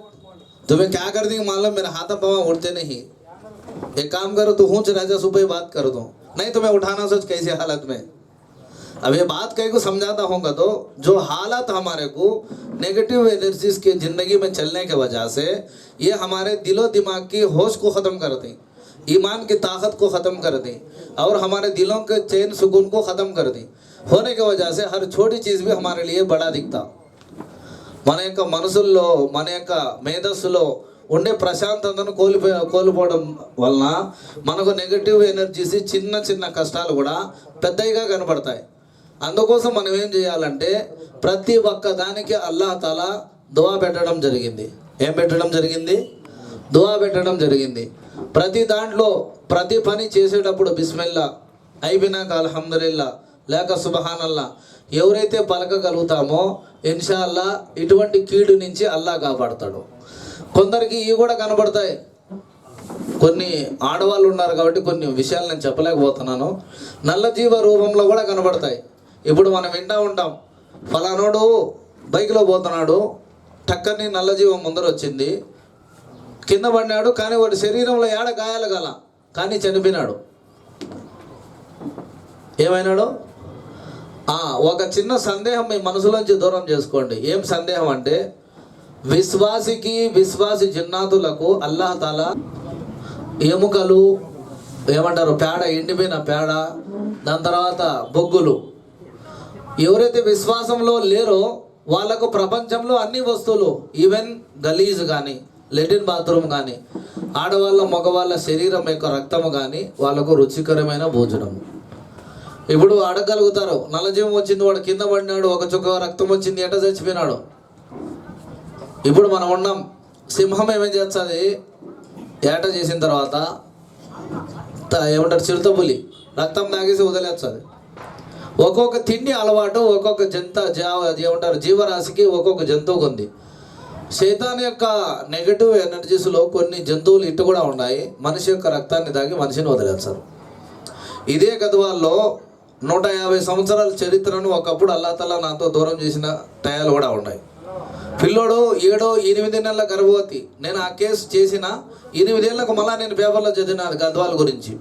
तुम्हें क्या कर दी मालूम, मेरा हाथ पाँव उठते नहीं, एक काम करो तो हूँ राजा सुबह बात कर दो, नहीं तुम्हें उठाना सोच कैसी हालत में. अब ये बात कहीं को समझाता होगा तो जो हालत हमारे को नेगेटिव एनर्जीज के ज़िंदगी में चलने के वजह से ये हमारे दिलो दिमाग की होश को ख़त्म कर दें, ईमान की ताकत को ख़त्म कर दें और हमारे दिलों के चैन सुकून को ख़त्म कर दें. होने की वजह से हर छोटी चीज़ भी हमारे लिए बड़ा दिखता. మన యొక్క మనసుల్లో, మన యొక్క మేధస్సులో ఉండే ప్రశాంతతను కోల్పోవడం వలన మనకు నెగటివ్ ఎనర్జీస్, చిన్న చిన్న కష్టాలు కూడా పెద్దగా కనబడతాయి. అందుకోసం మనం ఏం చేయాలంటే ప్రతి ఒక్క దానికి అల్లాహ్ తాలా దువా పెట్టడం జరిగింది. ఏం పెట్టడం జరిగింది? దువా పెట్టడం జరిగింది. ప్రతి దాంట్లో ప్రతి పని చేసేటప్పుడు బిస్మిల్లా, అయిపోయినాక అల్హమ్దులిల్లా లేక సుబ్హానల్లా ఎవరైతే పలకగలుగుతామో ఇన్షాల్లా ఇటువంటి కీడు నుంచి అల్లాహ్ కాపాడతాడు. కొందరికి ఇవి కూడా కనబడతాయి. కొన్ని ఆడవాళ్ళు ఉన్నారు కాబట్టి కొన్ని విషయాలు నేను చెప్పలేకపోతున్నాను. నల్ల జీవ రూపంలో కూడా కనబడతాయి. ఇప్పుడు మనం వింటూ ఉంటాం, ఫలానోడు బైక్లో పోతున్నాడు, టక్కని నల్ల జీవం ముందర వచ్చింది, కింద పడినాడు, కానీ వాడి శరీరంలో ఏడ గాయాలు గల, కానీ చనిపోయినాడు. ఏమైనాడు? ఒక చిన్న సందేహం మీ మనసులోంచి దూరం చేసుకోండి. ఏం సందేహం అంటే, విశ్వాసి జిన్నాతులకు అల్లాహ్ తాలా ఎముకలు ఏమంటారు, పేడ, ఎండిపోయిన పేడ, దాని తర్వాత బొగ్గులు. ఎవరైతే విశ్వాసంలో లేరో వాళ్ళకు ప్రపంచంలో అన్ని వస్తువులు, ఈవెన్ గలీజ్ కానీ, లెటిన్ బాత్రూమ్ కానీ, ఆడవాళ్ళ మగవాళ్ళ శరీరం యొక్క రక్తము కానీ వాళ్ళకు రుచికరమైన భోజనము. ఇప్పుడు అడగలుగుతారు, నల్లజీవం వచ్చింది, వాడు కింద పడినాడు, ఒక చుక్క రక్తం వచ్చింది, ఎట చచ్చిపోయినాడు. ఇప్పుడు మనం ఉన్నాం, సింహం ఏమేం చేస్తుంది, ఏట చేసిన తర్వాత ఏమంటారు, చిరుతపులి రక్తం తాగేసి వదిలేస్తుంది. ఒక్కొక్క తిండి అలవాటు ఒక్కొక్క ఏమంటారు జీవరాశికి ఒక్కొక్క జంతువుకు ఉంది. శైతాన్ యొక్క నెగటివ్ ఎనర్జీస్లో కొన్ని జంతువులు ఇటు కూడా ఉన్నాయి, మనిషి యొక్క రక్తాన్ని తాగి మనిషిని వదిలేస్తారు. ఇదే గద్వాల్లో 150 సంవత్సరాల చరిత్రను ఒకప్పుడు అల్లాహ్ తాలా నాతో దూరం చేసిన టయాలు కూడా ఉన్నాయి. పిల్లోడు 7-8 నెలల గర్భవతి, నేను ఆ కేసు చేసిన 8 ఏళ్లకు మళ్ళా నేను పేపర్లో చదివిన గద్వాల గురించి.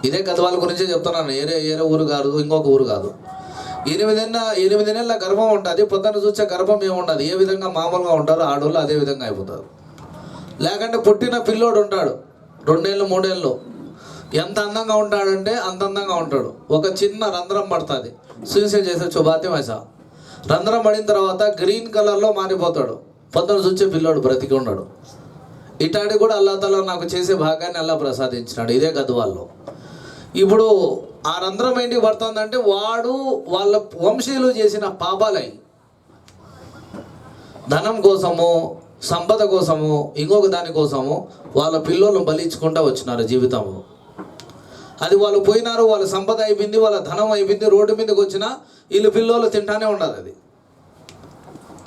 ఇదే గద్వాల గురించే చెప్తున్నాను, ఏరే ఊరు కాదు, ఇంకొక ఊరు కాదు. 8 నెలల గర్భం ఉంటుంది, పొద్దున్న చూసే గర్భం ఏముండదు, ఏ విధంగా మామూలుగా ఉంటారో ఆడవాళ్ళు అదే విధంగా అయిపోతారు. లేకంటే పుట్టిన పిల్లోడు ఉంటాడు 2 ఏళ్ళు 3 ఏళ్ళు, ఎంత అందంగా ఉంటాడంటే అంత అందంగా ఉంటాడు. ఒక చిన్న రంధ్రం పడుతుంది, సూసైడ్ చేసే చుబాతి మైసా, రంధ్రం పడిన తర్వాత గ్రీన్ కలర్లో మారిపోతాడు, పొద్దున చూసే పిల్లోడు బ్రతికి ఉన్నాడు. ఇటాడి కూడా అల్లాహ్ తాలా నాకు చేసే భాగాన్ని అల్లాహ్ ప్రసాదించినాడు ఇదే గద్వాల్లో. ఇప్పుడు ఆ రంధ్రం ఏంటి పడుతుందంటే, వాళ్ళ వంశీయులు చేసిన పాపాలై ధనం కోసము, సంపద కోసము, ఇంకొక దానికోసము వాళ్ళ పిల్లలను బలించుకుంటూ వచ్చినారు జీవితంలో. అది వాళ్ళు పోయినారు, వాళ్ళ సంపద అయిపోయింది, వాళ్ళ ధనం అయిపోయింది, రోడ్డు మీదకి వచ్చినా వీళ్ళు పిల్లలు తింటానే ఉండదు.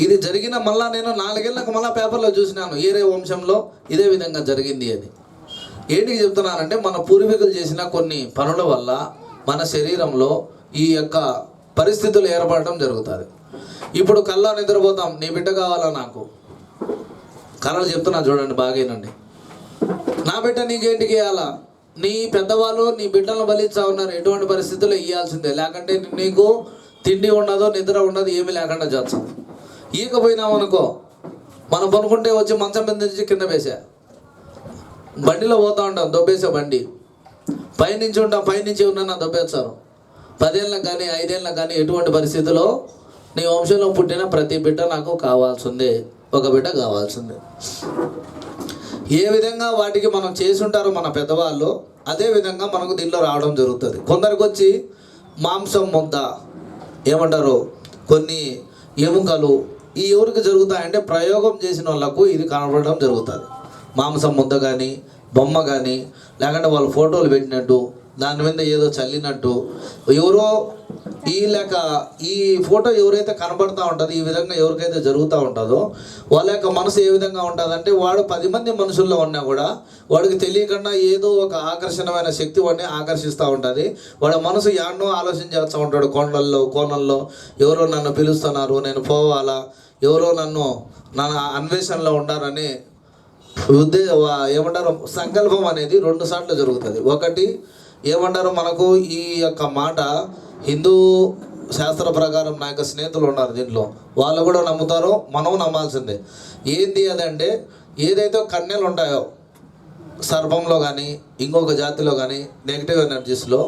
ఇది జరిగిన మళ్ళా నేను 4 ఏళ్ళకు మళ్ళీ పేపర్లో చూసినాను, ఏరే వంశంలో ఇదే విధంగా జరిగింది అని. ఏంటికి చెప్తున్నానంటే, మన పూర్వీకులు చేసిన కొన్ని పనుల వల్ల మన శరీరంలో ఈ యొక్క పరిస్థితులు ఏర్పడటం జరుగుతుంది. ఇప్పుడు కళ్ళ నిద్రపోతాం, నీ బిడ్డ కావాలా నాకు, కళలు చెప్తున్నా చూడండి బాగేనండి, నా బిడ్డ నీకేంటికి ఇవ్వాలా, నీ పెద్దవాళ్ళు నీ బిడ్డలను బలిస్తా ఉన్నారు, ఎటువంటి పరిస్థితుల్లో ఇవ్వాల్సిందే, లేకంటే నీకు తిండి ఉండదు, నిద్ర ఉండదు, ఏమీ లేకుండా చేస్తాం. ఈకపోయినాం అనుకో, మనం పనుకుంటే వచ్చి మంచం మీద నుంచి కింద వేసా, బండిలో పోతూ ఉంటాం, దొబ్బేసే బండి పైనుంచి ఉంటాం, పైనుంచి ఉన్నా దొబ్బేస్తారు. 10 ఏళ్ళకి కానీ 5 ఏళ్ళకి కానీ ఎటువంటి పరిస్థితుల్లో నీ వంశంలో పుట్టిన ప్రతి బిడ్డ నాకు కావాల్సిందే, ఒక బిడ్డ కావాల్సిందే. ఏ విధంగా వాటికి మనం చేసి ఉంటారో మన పెద్దవాళ్ళు, అదే విధంగా మనకు దీనిలో రావడం జరుగుతుంది. కొందరికి వచ్చి మాంసం ముద్ద, ఏమంటారు కొన్ని ఎముకలు, ఈ ఎవరికి జరుగుతాయంటే ప్రయోగం చేసిన వాళ్ళకు ఇది కనబడడం జరుగుతుంది. మాంసం ముద్ద కానీ, బొమ్మ కానీ, లేకుంటే వాళ్ళు ఫోటోలు పెట్టినట్టు, దాని మీద ఏదో చల్లినట్టు, ఎవరో ఈ ఫోటో ఎవరైతే కనబడుతూ ఉంటుందో, ఈ విధంగా ఎవరికైతే జరుగుతూ ఉంటుందో వాళ్ళ యొక్క మనసు ఏ విధంగా ఉంటుందంటే, వాడు 10 మంది మనుషుల్లో ఉన్నా కూడా వాడికి తెలియకుండా ఏదో ఒక ఆకర్షణమైన శక్తి వాడిని ఆకర్షిస్తూ ఉంటుంది. వాడి మనసు యాడ్నో ఆలోచన చేస్తూ ఉంటాడు, కోణంలో ఎవరో నన్ను పిలుస్తున్నారు, నేను పోవాలా, ఎవరో నా అన్వేషణలో ఉండాలని ఏమంటారు సంకల్పం అనేది 2 సార్లు జరుగుతుంది. ఒకటి ఏమంటారు, మనకు ఈ యొక్క మాట హిందూ శాస్త్ర ప్రకారం నా యొక్క స్నేహితులు ఉన్నారు దీంట్లో, వాళ్ళు కూడా నమ్ముతారు, మనం నమ్మాల్సిందే. ఏంది అదంటే, ఏదైతే కన్యలు ఉంటాయో సర్పంలో కానీ ఇంకొక జాతిలో కానీ నెగిటివ్ ఎనర్జీస్లో,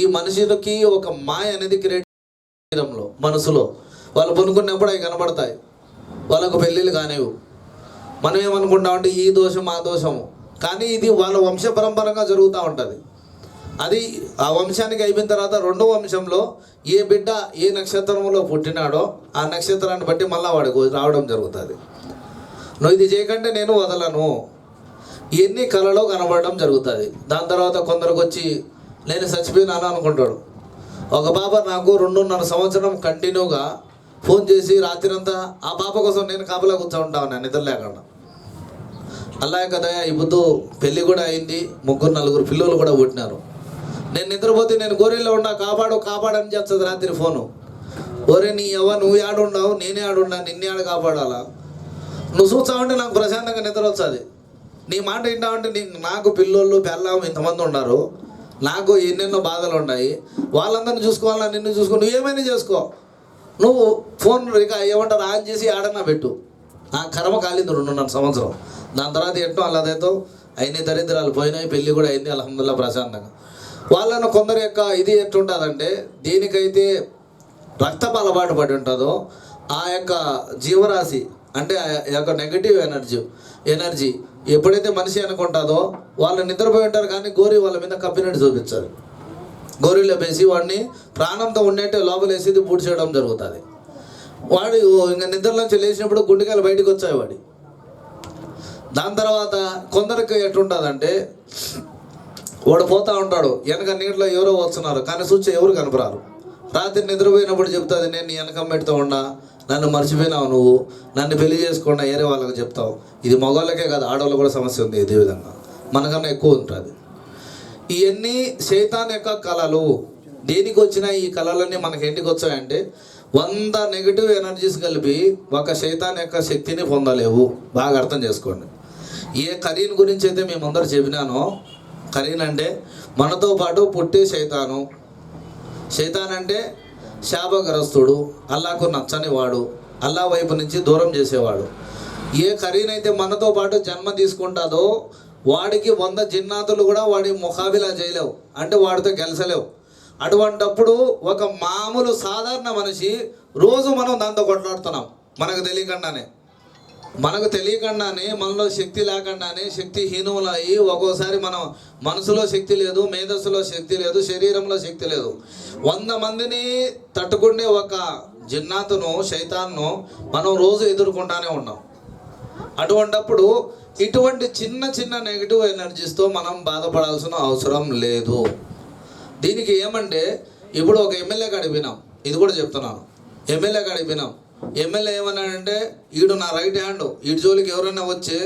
ఈ మనిషికి ఒక మాయ అనేది క్రియేట్ చేయడంలో మనసులో వాళ్ళు పనుకున్నప్పుడు అవి కనబడతాయి, వాళ్ళకు పెళ్ళిళ్ళు కానివ్వు. మనం ఏమనుకుంటామంటే ఈ దోషం ఆ దోషము, కానీ ఇది వాళ్ళ వంశ పరంపరంగా జరుగుతూ ఉంటుంది. అది ఆ వంశానికి అయిపోయిన తర్వాత 2వ వంశంలో ఏ బిడ్డ ఏ నక్షత్రంలో పుట్టినాడో ఆ నక్షత్రాన్ని బట్టి మళ్ళీ వాడికి రావడం జరుగుతుంది. నువ్వు ఇది చేయకంటే నేను వదలను, ఇవన్నీ కళలో కనబడడం జరుగుతుంది. దాని తర్వాత కొందరికి వచ్చి నేను చచ్చిపోయినాను అనుకుంటాడు. ఒక పాప నాకు 2.5 సంవత్సరం కంటిన్యూగా ఫోన్ చేసి రాత్రి అంతా ఆ పాప కోసం నేను కాపలా కూర్చో ఉంటాను, నిద్ర లేకుండా. అల్లాహ్ కదా, ఈ పొద్దు పెళ్ళి కూడా అయింది, 3-4 పిల్లలు కూడా పుట్టినారు. నేను నిద్రపోతే నేను గోరెల్లో ఉన్నా, కాపాడని చేస్తుంది రాత్రి ఫోను. ఓరే నీ నువ్వు ఆడుండావు, నేనే ఆడున్నా, నిన్నే ఆడ కాపాడాలా. నువ్వు చూస్తా ఉంటే నాకు ప్రశాంతంగా నిద్ర వస్తుంది. నీ మాట వింటావంటే నాకు పిల్లోళ్ళు పెళ్ళాము ఇంతమంది ఉన్నారు, నాకు ఎన్నెన్నో బాధలు ఉన్నాయి, వాళ్ళందరినీ చూసుకోవాలా, నిన్ను చూసుకో, నువ్వు ఏమైనా చేసుకో, నువ్వు ఫోన్ ఇక ఏమంటారు ఆన్ చేసి ఆడన్నా పెట్టు. ఆ కర్మ కాలింది 2.5 సంవత్సరం. దాని తర్వాత ఎట్టో అలాదేతో అయిన దరిద్రాలు పోయినాయి, పెళ్ళి కూడా అయింది అల్హమ్దుల్లా ప్రశాంతంగా. వాళ్ళను కొందరి యొక్క ఇది ఎట్లుంటుందంటే, దేనికైతే రక్తపు అలవాటు పడి ఉంటుందో ఆ యొక్క జీవరాశి అంటే ఆ యొక్క నెగటివ్ ఎనర్జీ ఎప్పుడైతే మనిషి అనుకుంటుందో వాళ్ళు నిద్రపోయి ఉంటారు, కానీ గోరి వాళ్ళ మీద కప్పినట్టు చూపించారు. గోరీలో వేసి వాడిని ప్రాణంతో ఉండేట్టు లోపలేసి పూడ్చి చేయడం జరుగుతుంది. వాడు ఇంకా నిద్రలోంచి లేచినప్పుడు గుండెకాయలు బయటకు వచ్చాయి వాడి. దాని తర్వాత కొందరికి ఎట్లుంటుందంటే, వాడు పోతూ ఉంటాడు, వెనక నీటిలో ఎవరో వస్తున్నారు కానీ చూస్తే ఎవరు కనపరారు. రాత్రి నిద్రపోయినప్పుడు చెప్తుంది, నేను నీ వెనకం పెడుతూ ఉన్నా, నన్ను మర్చిపోయినావు, నువ్వు నన్ను పెళ్లి చేసుకుండా వేరే వాళ్ళకి చెప్తావు. ఇది మగవాళ్ళకే కాదు, ఆడవాళ్ళు కూడా సమస్య ఉంది ఇదే విధంగా, మనకన్నా ఎక్కువ ఉంటుంది. ఇవన్నీ శైతాన్ యొక్క కళలు. దేనికి వచ్చినా ఈ కళలన్నీ మనకి ఎందుకు వచ్చాయంటే, 100 నెగిటివ్ ఎనర్జీస్ కలిపి ఒక శైతాన్ యొక్క శక్తిని పొందలేవు. బాగా అర్థం చేసుకోండి. ఏ కరీన్ గురించి అయితే మేమందరూ చెప్పినానో, కరీన్ అంటే మనతో పాటు పుట్టే శైతాను. శైతాన్ అంటే శాపగ్రస్తుడు, అల్లాకు నచ్చని వాడు, అల్లా వైపు నుంచి దూరం చేసేవాడు. ఏ కరీన్ అయితే మనతో పాటు జన్మ తీసుకుంటుందో వాడికి 100 జిన్నాతులు కూడా వాడి ముఖాబిలా చేయలేవు, అంటే వాడితో గెలిచలేవు. అటువంటప్పుడు ఒక మామూలు సాధారణ మనిషి రోజు మనం దాంతో కొట్లాడుతున్నాం మనకు తెలియకుండానే. మనలో శక్తి లేకుండానే శక్తిహీనులయ్యి ఒక్కోసారి మనం మనసులో శక్తి లేదు, మేధస్సులో శక్తి లేదు, శరీరంలో శక్తి లేదు. 100 మందిని తట్టుకునే ఒక జిన్నాతును, శైతాన్ను మనం రోజు ఎదుర్కొంటానే ఉన్నాం. అటువంటప్పుడు ఇటువంటి చిన్న నెగిటివ్ ఎనర్జీస్తో మనం బాధపడాల్సిన అవసరం లేదు. దీనికి ఏమంటే, ఇప్పుడు ఒక ఎమ్మెల్యే కాడికి పోయినాం, ఇది కూడా చెప్తున్నాను, ఎమ్మెల్యే కాడికి పోయినాం. ఎమ్మెల్యే ఏమన్నాడంటే, ఈడు నా రైట్ హ్యాండ్, ఈడు జోలికి ఎవరైనా వచ్చి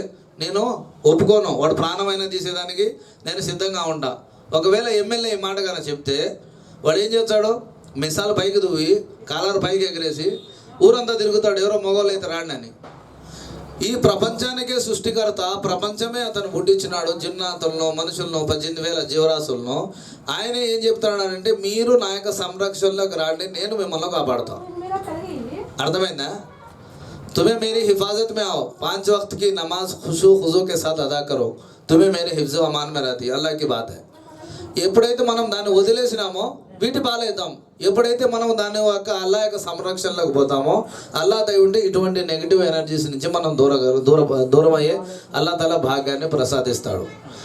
నేను ఒప్పుకోను, వాడు ప్రాణమైనా తీసేదానికి నేను సిద్ధంగా ఉంటా. ఒకవేళ ఎమ్మెల్యే ఈ మాట కానీ చెప్తే వాడు ఏం చేస్తాడు, మిసాలు పైకి దువ్వి కాలర్ పైకి ఎగరేసి ఊరంతా తిరుగుతాడు, ఎవరో మొగోళ్ళు అయితే రాండి అని. ఈ ప్రపంచానికే సృష్టికర్త, ప్రపంచమే అతను పుట్టించినాడు. జిన్నాతులను, మనుషులను, 18,000 జీవరాశులను. ఆయన ఏం చెప్తాడంటే, మీరు నా యొక్క సంరక్షణలోకి రాండి, నేను మిమ్మల్ని కాపాడుతాను. అర్థమైందా? तुम्हें मेरी हिफाजत में आओ, 5 वक्त की नमाज खुशू के साथ अदा करो, तुम्हें मेरे हिफ्ज़ व अमान में रहती है, अल्लाह की बात है. ఎప్పుడైతే మనం దాన్ని వదిలేసినామో వీటి పాలవుతాం. ఎప్పుడైతే మనం దాని యొక్క అల్లా యొక్క సంరక్షణలోకి పోతామో, అల్లా దయ ఉంటే ఇటువంటి నెగిటివ్ ఎనర్జీస్ నుంచి మనం దూరం అయ్యే అల్లా తఆలా భాగ్యాన్ని ప్రసాదిస్తాడు.